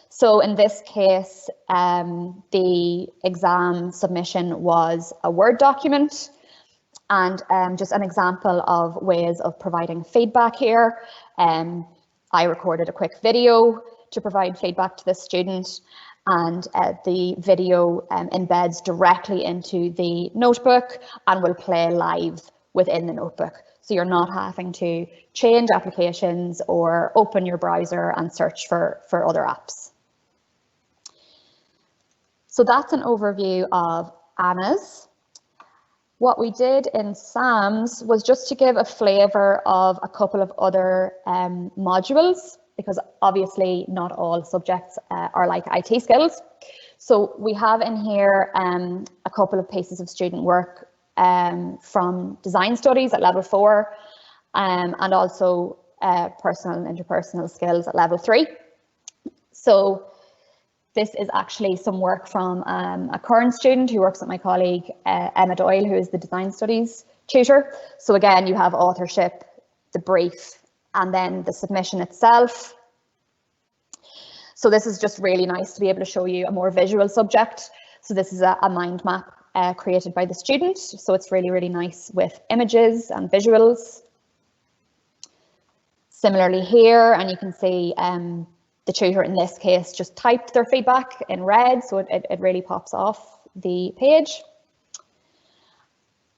So in this case, the exam submission was a Word document, and just an example of ways of providing feedback here. I recorded a quick video to provide feedback to the student, and the video embeds directly into the notebook and will play live within the notebook. So you're not having to change applications or open your browser and search for other apps. So that's an overview of Anna's. What we did in Sam's was just to give a flavour of a couple of other modules, because obviously not all subjects are like IT skills. So we have in here a couple of pieces of student work from design studies at level 4, and also personal and interpersonal skills at level 3. So this is actually some work from a current student who works with my colleague Emma Doyle, who is the design studies tutor. So again, you have authorship, the brief, and then the submission itself. So this is just really nice to be able to show you a more visual subject. So this is a mind map created by the student. So it's really, really nice with images and visuals. Similarly here, and you can see the tutor in this case just typed their feedback in red, so it really pops off the page.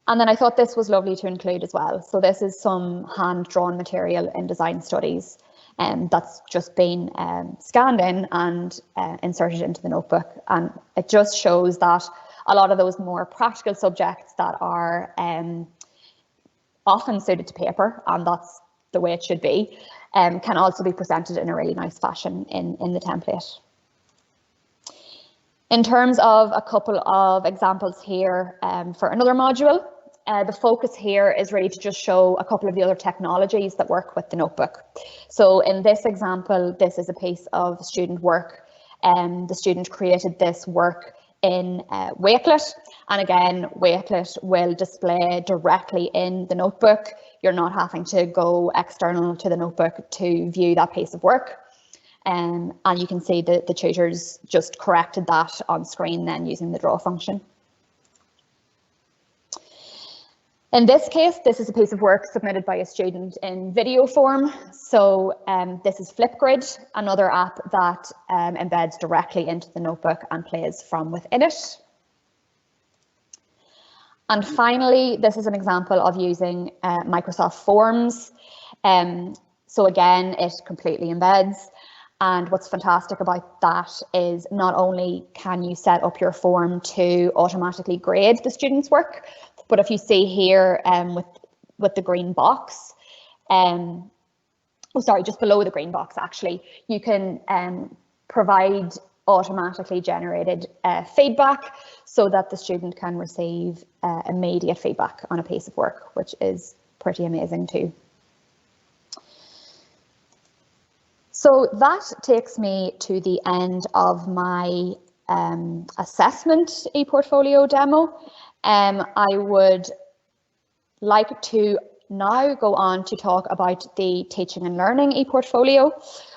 And then I thought this was lovely to include as well. So this is some hand-drawn material in design studies, and that's just been scanned in and inserted into the notebook. And it just shows that a lot of those more practical subjects that are often suited to paper, and that's the way it should be, can also be presented in a really nice fashion in the template. In terms of a couple of examples here for another module, the focus here is really to just show a couple of the other technologies that work with the notebook. So in this example, this is a piece of student work. The student created this work in Wakelet, and again, Wakelet will display directly in the notebook. You're not having to go external to the notebook to view that piece of work. And you can see that the tutors just corrected that on screen then using the draw function. In this case, this is a piece of work submitted by a student in video form. So this is Flipgrid, another app that embeds directly into the notebook and plays from within it. And finally, this is an example of using Microsoft Forms. So again, it completely embeds. And what's fantastic about that is not only can you set up your form to automatically grade the student's work, but if you see here with the green box, just below the green box actually, you can provide automatically generated feedback so that the student can receive immediate feedback on a piece of work, which is pretty amazing too. So that takes me to the end of my assessment ePortfolio demo. I would like to now go on to talk about the teaching and learning ePortfolio.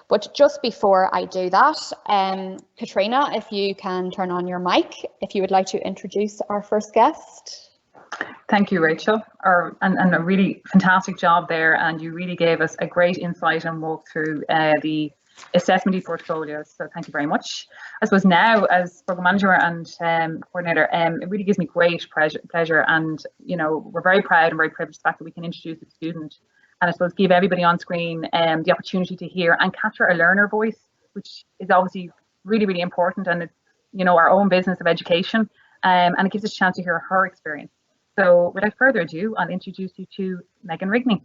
But just before I do that, Katrina, if you can turn on your mic, if you would like to introduce our first guest. Thank you, Rachel, and a really fantastic job there. And you really gave us a great insight and walk through the assessment ePortfolio. So thank you very much. I suppose now, as program manager and coordinator, it really gives me great pleasure, and we're very proud and very privileged the fact that we can introduce a student, and I suppose give everybody on screen the opportunity to hear and capture a learner voice, which is obviously really, really important, and it's our own business of education, and it gives us a chance to hear her experience. So without further ado, I'll introduce you to Megan Rigney.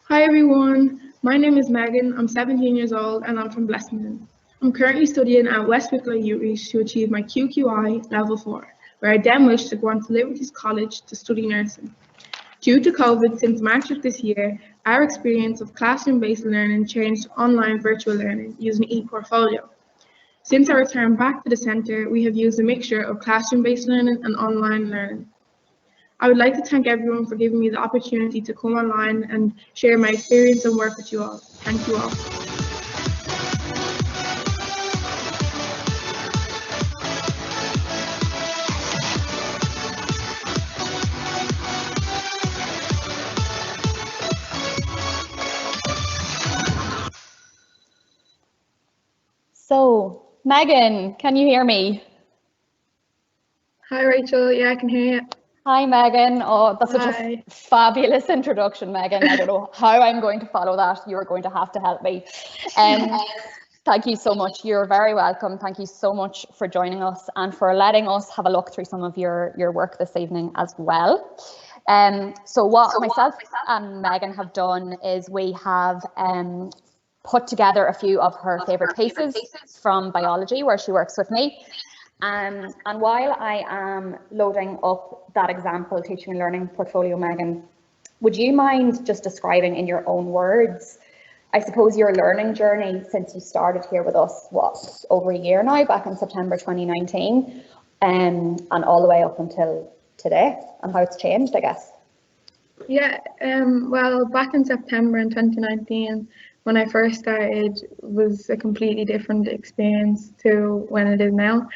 Hi everyone, my name is Megan. I'm 17 years old and I'm from Blessington. I'm currently studying at West Wicklow Outreach to achieve my QQI level 4, where I then wish to go on to Liberty's College to study nursing. Due to COVID, since March of this year, our experience of classroom-based learning changed to online virtual learning using ePortfolio. Since our return back to the centre, we have used a mixture of classroom-based learning and online learning. I would like to thank everyone for giving me the opportunity to come online and share my experience and work with you all. Thank you all. So, Megan, can you hear me? Hi Rachel, yeah, I can hear you. Hi Megan. Oh, that's such a fabulous introduction, Megan. I don't know how I'm going to follow that. You're going to have to help me. Thank you so much. You're very welcome. Thank you so much for joining us and for letting us have a look through some of your work this evening as well. So what myself and Megan have done is we have put together a few of her favourite pieces from biology, where she works with me. And while I am loading up that example teaching and learning portfolio, Megan, would you mind just describing in your own words, I suppose, your learning journey since you started here with us, what, over a year now, back in September 2019, and all the way up until today, and how it's changed, I guess? Yeah, well, back in September in 2019, when I first started, was a completely different experience to when it is now.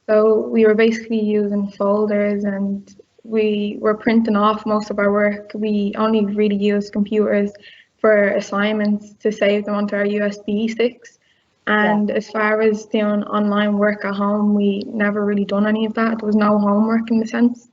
So we were basically using folders and we were printing off most of our work. We only really used computers for assignments to save them onto our USB sticks. And as far as doing online work at home, we never really done any of that. There was no homework in the sense.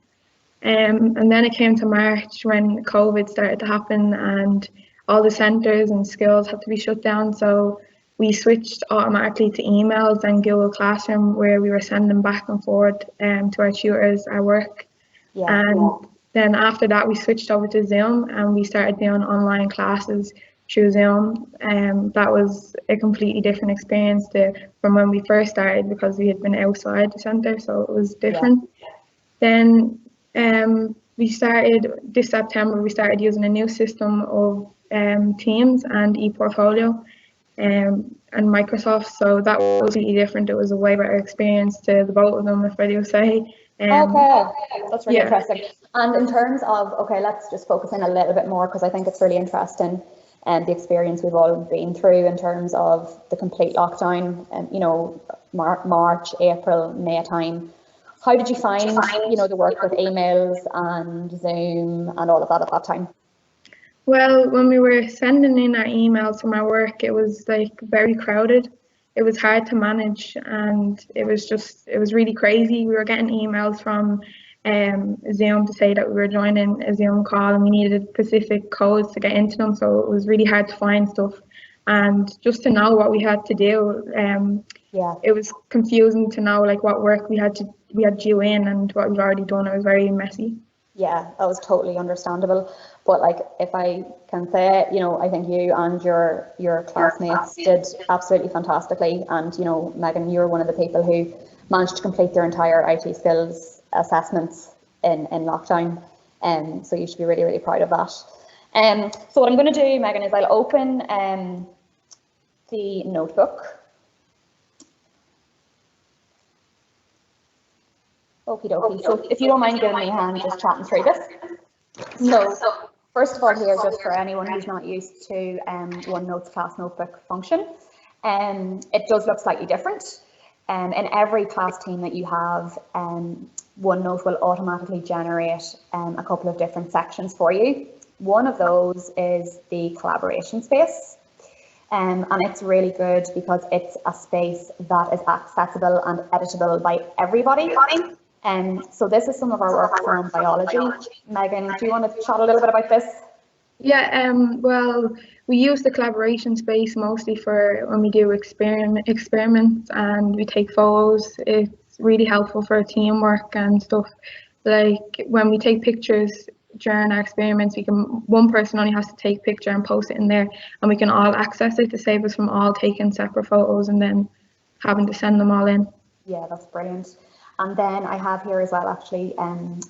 And then it came to March when COVID started to happen and all the centres and schools had to be shut down. So we switched automatically to emails and Google Classroom, where we were sending back and forth to our tutors our work. And then after that, we switched over to Zoom and we started doing online classes through Zoom. That was a completely different experience from when we first started, because we had been outside the centre, so it was different. Then we started this September, we started using a new system of Teams and ePortfolio and Microsoft, so that was completely different. It was a way better experience to the both of them, if I do say. Okay, that's really interesting. And in terms of, okay, let's just focus in a little bit more, because I think it's really interesting and the experience we've all been through in terms of the complete lockdown, March, April, May time. How did you find, the work with emails and Zoom and all of that at that time? Well, when we were sending in our emails from our work, it was like very crowded. It was hard to manage and it was really crazy. We were getting emails from Zoom to say that we were joining a Zoom call and we needed specific codes to get into them. So it was really hard to find stuff. And just to know what we had to do, it was confusing to know like what work we had due in and what we've already done. It was very messy. Yeah, that was totally understandable. But like, if I can say, I think you and your classmates did absolutely fantastically. And, Megan, you're one of the people who managed to complete their entire IT skills assessments in lockdown. So you should be really, really proud of that. So what I'm going to do, Megan, is I'll open the notebook. Okie dokie. So if you don't mind giving me a hand just chatting through this. So first of all here, just for anyone who's not used to OneNote's class notebook function, it does look slightly different. In every class team that you have, OneNote will automatically generate a couple of different sections for you. One of those is the collaboration space. And it's really good because it's a space that is accessible and editable by everybody. So this is some of our work from biology. Megan, do you want to chat a little bit about this? Yeah, well, we use the collaboration space mostly for when we do experiments and we take photos. It's really helpful for teamwork and stuff. Like when we take pictures during our experiments, one person only has to take a picture and post it in there, and we can all access it to save us from all taking separate photos and then having to send them all in. Yeah, that's brilliant. And then I have here as well, actually,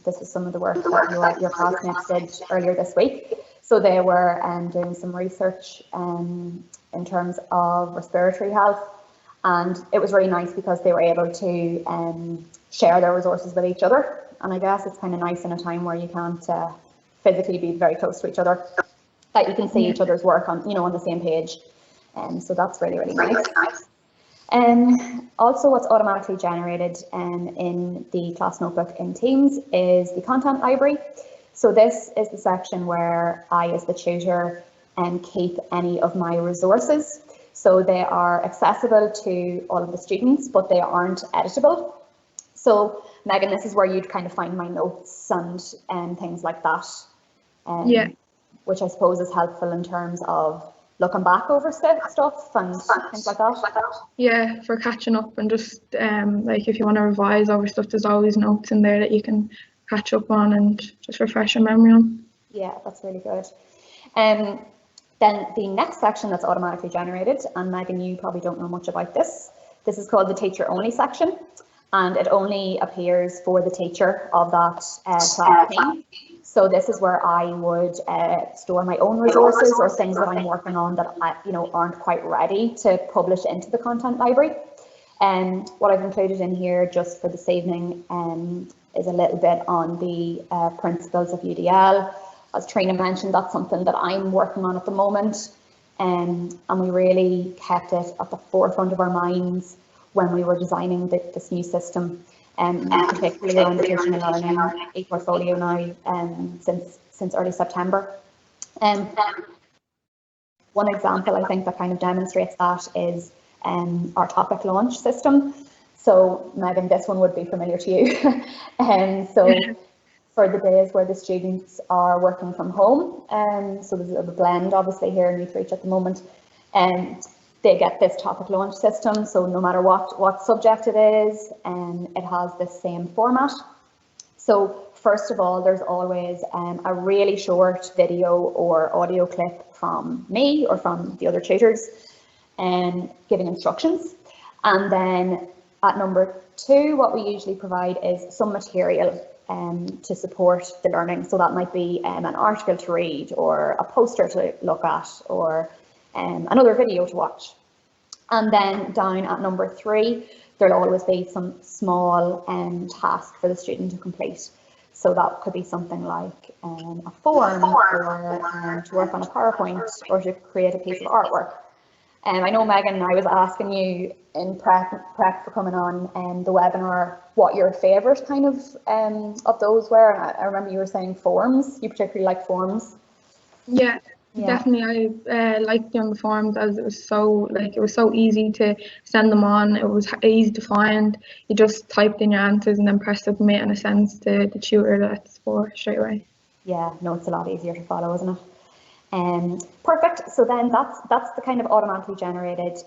this is some of the work that your classmates did earlier this week. So they were doing some research in terms of respiratory health, and it was really nice because they were able to share their resources with each other. And I guess it's kind of nice in a time where you can't physically be very close to each other, that you can see each other's work on, on the same page. So that's really, really nice. Also, what's automatically generated in the class notebook in Teams is the content library. So this is the section where I, as the tutor, keep any of my resources. So they are accessible to all of the students, but they aren't editable. So Megan, this is where you'd kind of find my notes and things like that. Yeah. Which I suppose is helpful in terms of looking back over stuff and things like that. Yeah, for catching up and just like if you want to revise over stuff, there's always notes in there that you can catch up on and just refresh your memory on. Yeah, that's really good. Then the next section that's automatically generated, and Megan, you probably don't know much about this. This is called the teacher only section, and it only appears for the teacher of that class team. So this is where I would store my own resources or things that I'm working on that aren't quite ready to publish into the content library. And what I've included in here just for this evening is a little bit on the principles of UDL. As Trina mentioned, that's something that I'm working on at the moment, and we really kept it at the forefront of our minds when we were designing this new system, particularly around the teaching and learning ePortfolio now since early September. One example I think that kind of demonstrates that is our topic launch system. So Megan, this one would be familiar to you. So for the days where the students are working from home, so there's a blend obviously here in Youth Reach at the moment, and they get this topic launch system. So no matter what subject it is, it has the same format. So first of all, there's always a really short video or audio clip from me or from the other tutors giving instructions. And then at number 2, what we usually provide is some material to support the learning. So that might be an article to read or a poster to look at or another video to watch. And then down at number 3, there'll always be some small task for the student to complete. So that could be something like a form or to work on a PowerPoint or to create a piece of artwork. I know, Megan, I was asking you in prep for coming on the webinar what your favourite kind of those were. And I remember you were saying forms. You particularly like forms. Yeah. Definitely, I liked doing the forms as it was so easy to send them on. It was easy to find. You just typed in your answers and then press submit, and it sends to the tutor that's for straight away. Yeah, no, it's a lot easier to follow, isn't it? Perfect. So then that's the kind of automatically generated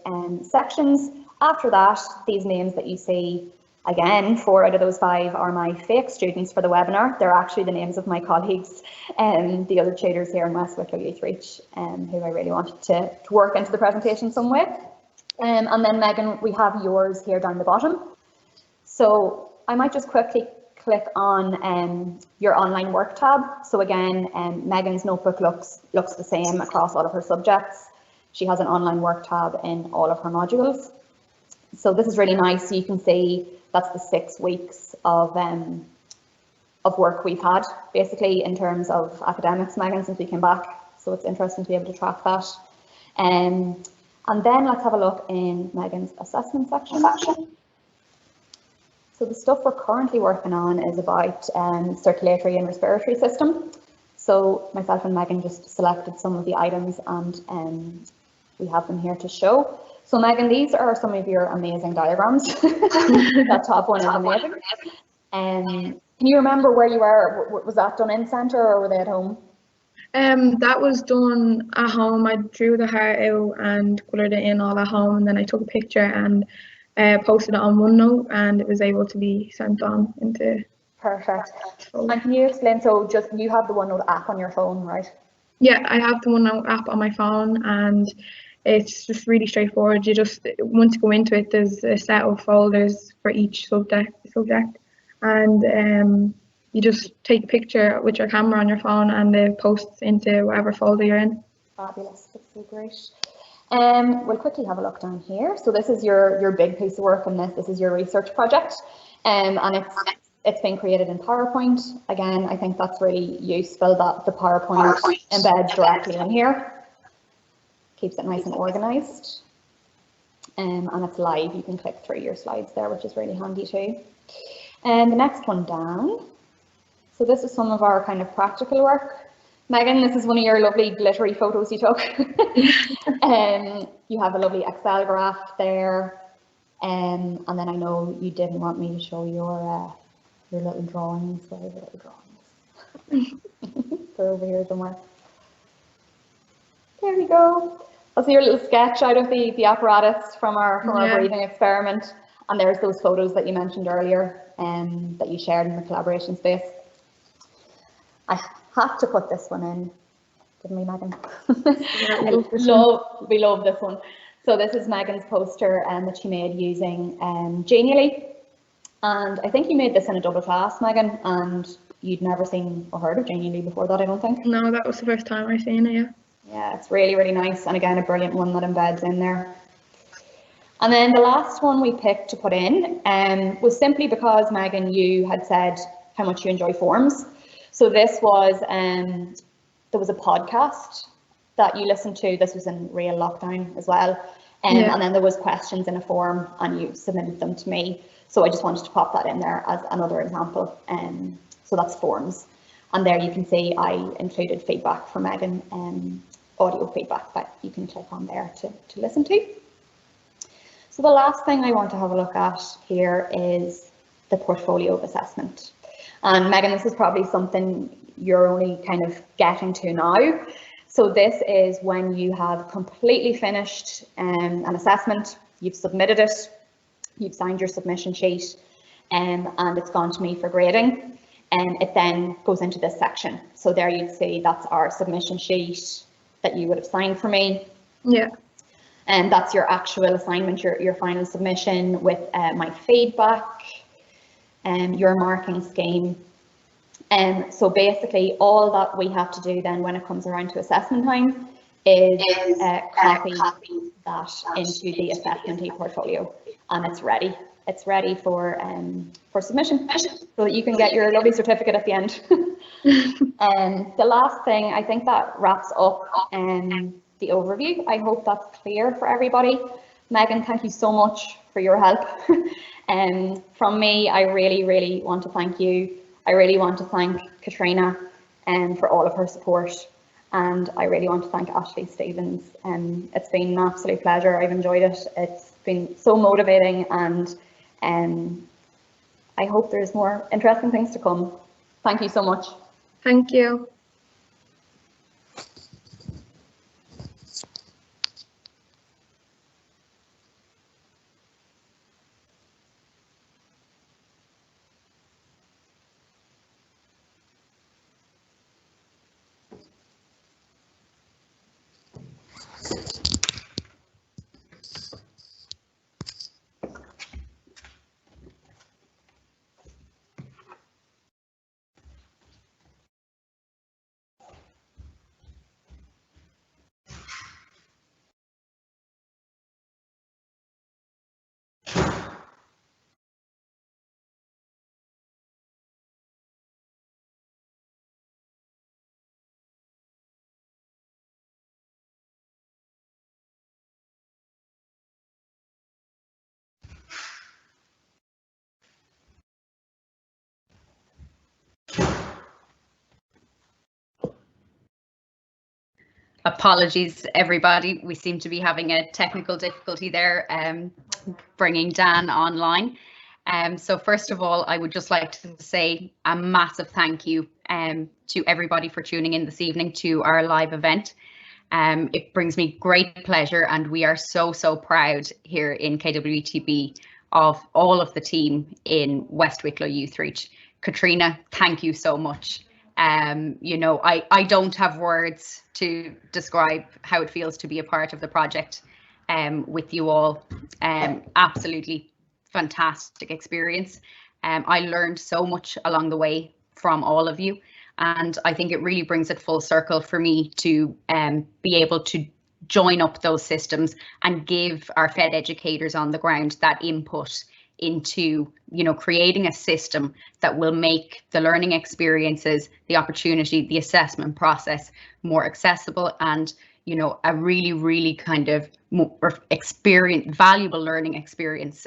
sections. After that, these names that you see, again, 4 out of those 5 are my fake students for the webinar. They're actually the names of my colleagues and the other tutors here in West Wicklow Youth Reach, who I really wanted to work into the presentation some way. And then Megan, we have yours here down the bottom. So I might just quickly click on your online work tab. So again, Megan's notebook looks the same across all of her subjects. She has an online work tab in all of her modules. So this is really nice. So you can see that's the 6 weeks of work we've had, basically, in terms of academics, Megan, since we came back. So it's interesting to be able to track that. And then let's have a look in Megan's assessment section. So the stuff we're currently working on is about circulatory and respiratory system. So myself and Megan just selected some of the items, and we have them here to show. So Megan, these are some of your amazing diagrams. That top one is amazing. Can you remember where you were? Was that done in centre or were they at home? That was done at home. I drew the heart out and coloured it in all at home, and then I took a picture and posted it on OneNote, and it was able to be sent on into. Perfect. And can you explain, so just you have the OneNote app on your phone, right? Yeah, I have the OneNote app on my phone, and it's just really straightforward. You just, once you go into it, there's a set of folders for each subject, and you just take a picture with your camera on your phone and it posts into whatever folder you're in. Fabulous, that's so great. We'll quickly have a look down here. So this is your big piece of work in this. This is your research project, and it's been created in PowerPoint. Again, I think that's really useful that the PowerPoint embeds directly in here. Keeps it nice and organized. And it's live. You can click through your slides there, which is really handy too. And the next one down. So this is some of our kind of practical work. Megan, this is one of your lovely glittery photos you took. You have a lovely Excel graph there. And then I know you didn't want me to show your little drawings. Where are the little drawings? They're over here somewhere. There we go. I'll see your little sketch out of the apparatus from our breathing experiment. And there's those photos that you mentioned earlier that you shared in the collaboration space. I have to put this one in, didn't we, Megan? We love this one. So this is Megan's poster that she made using Genially. And I think you made this in a double class, Megan, and you'd never seen or heard of Genially before that, I don't think. No, that was the first time I've seen it, yeah. Yeah, it's really, really nice. And again, a brilliant one that embeds in there. And then the last one we picked to put in was simply because, Megan, you had said how much you enjoy forms. So this was, there was a podcast that you listened to. This was in real lockdown as well. And then there was questions in a form and you submitted them to me. So I just wanted to pop that in there as another example. So that's forms. And there you can see I included feedback for Megan, audio feedback that you can click on there to listen to. So the last thing I want to have a look at here is the portfolio assessment. And Megan, this is probably something you're only kind of getting to now. So this is when you have completely finished an assessment, you've submitted it, you've signed your submission sheet, and it's gone to me for grading. And it then goes into this section. So there you'd see that's our submission sheet that you would have signed for me. Yeah. And that's your actual assignment, your final submission with my feedback and your marking scheme. And so basically all that we have to do then when it comes around to assessment time is copy that into the assessment ePortfolio, and it's ready. It's ready for submission so that you can get your lovely certificate at the end. And the last thing, I think that wraps up the overview. I hope that's clear for everybody. Megan, thank you so much for your help. From me, I really, really want to thank you. I really want to thank Katrina for all of her support. And I really want to thank Ashley Stevens. It's been an absolute pleasure. I've enjoyed it. It's been so motivating, and I hope there's more interesting things to come. Thank you so much. Thank you. Apologies, everybody. We seem to be having a technical difficulty there, bringing Dan online. So first of all, I would just like to say a massive thank you to everybody for tuning in this evening to our live event. It brings me great pleasure, and we are so proud here in KWETB of all of the team in West Wicklow Youth Reach. Katrina, thank you so much. You know, I don't have words to describe how it feels to be a part of the project with you all. Absolutely fantastic experience. I learned so much along the way from all of you, and I think it really brings it full circle for me to be able to join up those systems and give our FED educators on the ground that input into, you know, creating a system that will make the learning experiences, the opportunity, the assessment process more accessible, and, you know, a really kind of more valuable learning experience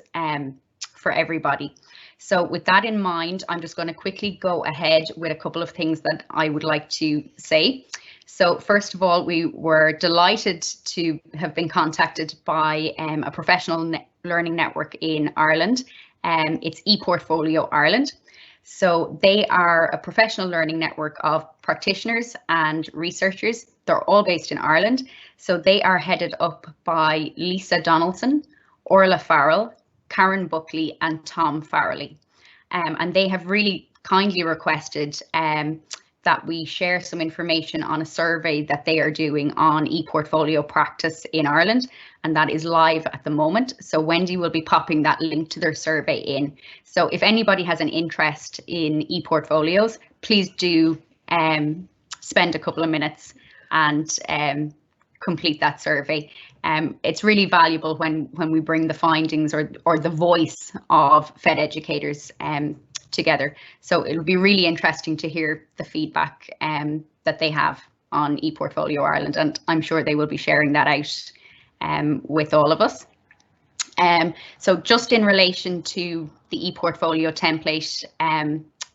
for everybody. So with that in mind, I'm just going to quickly go ahead with a couple of things that I would like to say. So first of all, we were delighted to have been contacted by a professional learning network in Ireland. It's ePortfolio Ireland. So they are a professional learning network of practitioners and researchers. They're all based in Ireland. So they are headed up by Lisa Donaldson, Orla Farrell, Karen Buckley and Tom Farrelly. And they have really kindly requested that we share some information on a survey that they are doing on ePortfolio practice in Ireland, and that is live at the moment. So Wendy will be popping that link to their survey in. So if anybody has an interest in ePortfolios, please do spend a couple of minutes and complete that survey. It's really valuable when we bring the findings or the voice of FED educators together. So it'll be really interesting to hear the feedback that they have on ePortfolio Ireland, and I'm sure they will be sharing that out with all of us. So just in relation to the ePortfolio template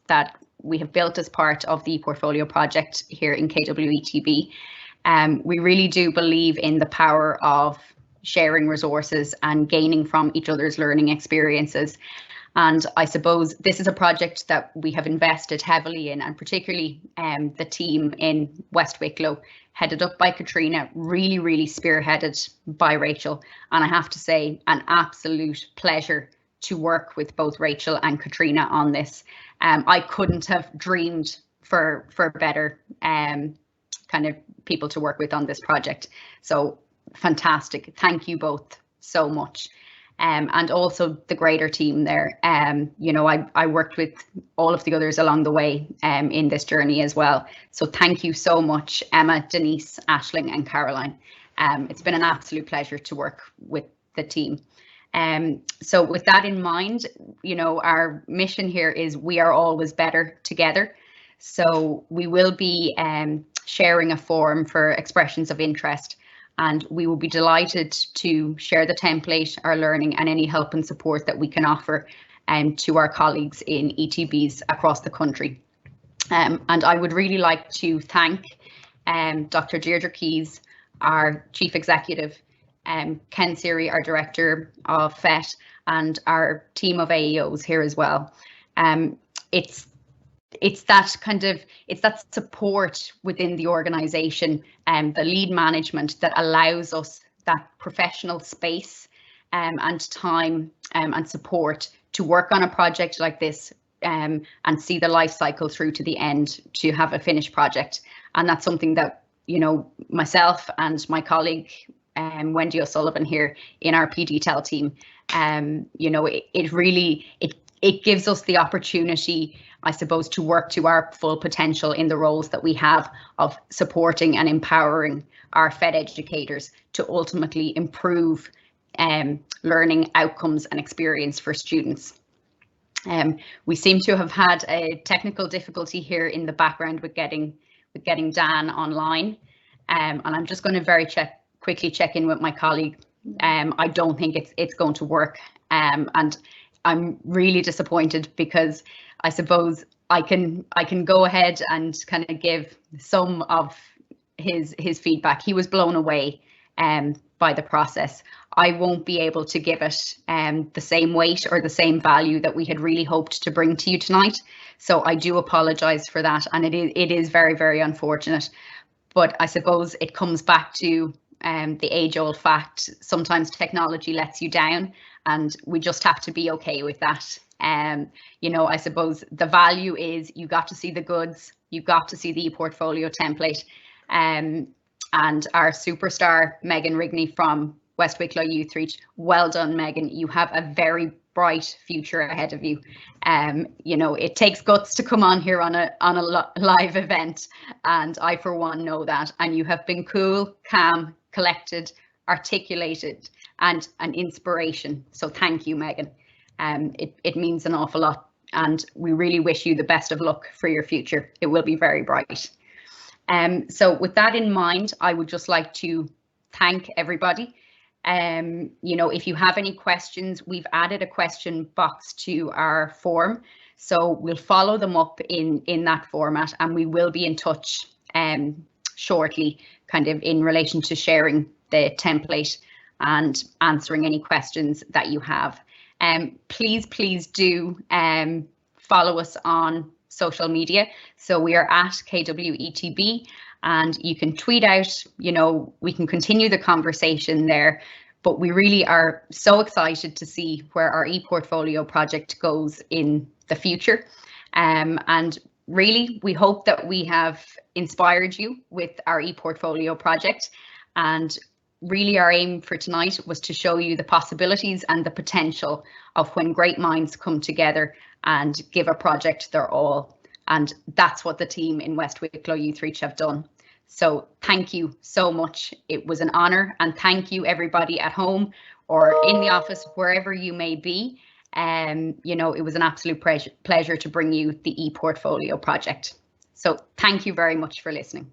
that we have built as part of the ePortfolio project here in KWETB, we really do believe in the power of sharing resources and gaining from each other's learning experiences. And I suppose this is a project that we have invested heavily in, and particularly the team in West Wicklow, headed up by Katrina, really spearheaded by Rachel. And I have to say, an absolute pleasure to work with both Rachel and Katrina on this. I couldn't have dreamed for better kind of people to work with on this project. So fantastic. Thank you both so much. And also the greater team there. You know, I worked with all of the others along the way in this journey as well. So thank you so much, Emma, Denise, Aisling and Caroline. It's been an absolute pleasure to work with the team. So with that in mind, you know, our mission here is we are always better together. So we will be sharing a form for expressions of interest, and we will be delighted to share the template, our learning and any help and support that we can offer to our colleagues in ETBs across the country. And I would really like to thank Dr. Deirdre Keys, our Chief Executive, Ken Siri, our Director of FET, and our team of AEOs here as well. It's that support within the organisation and the lead management that allows us that professional space and time and support to work on a project like this and see the life cycle through to the end to have a finished project. And that's something that, you know, myself and my colleague Wendy O'Sullivan here in our PDTEL team, you know, it gives us the opportunity, I suppose, to work to our full potential in the roles that we have of supporting and empowering our FED educators to ultimately improve learning outcomes and experience for students. We seem to have had a technical difficulty here in the background with getting Dan online, and I'm just going to quickly check in with my colleague. I don't think it's going to work, and I'm really disappointed because I suppose I can go ahead and kind of give some of his feedback. He was blown away by the process. I won't be able to give it the same weight or the same value that we had really hoped to bring to you tonight. So I do apologise for that, and it is very, very unfortunate. But I suppose it comes back to the age-old fact, sometimes technology lets you down, and we just have to be okay with that. You know, I suppose the value is you got to see the goods, you got to see the ePortfolio template, and our superstar Megan Rigney from West Wicklow Youth Reach. Well done, Megan. You have a very bright future ahead of you. You know, it takes guts to come on here on a live event, and I for one know that. And you have been cool, calm, collected, articulated, and an inspiration. So thank you, Megan. It means an awful lot, and we really wish you the best of luck for your future. It will be very bright. So with that in mind, I would just like to thank everybody. You know, if you have any questions, we've added a question box to our form, so we'll follow them up in that format, and we will be in touch shortly, kind of in relation to sharing the template and answering any questions that you have. Please do follow us on social media. So we are at KWETB, and you can tweet out, you know, we can continue the conversation there, but we really are so excited to see where our ePortfolio project goes in the future. And really, we hope that we have inspired you with our ePortfolio project. And really our aim for tonight was to show you the possibilities and the potential of when great minds come together and give a project their all. And that's what the team in West Wicklow Youth Reach have done. So thank you so much. It was an honour, and thank you everybody at home or in the office, wherever you may be. You know, it was an absolute pleasure to bring you the ePortfolio project. So thank you very much for listening.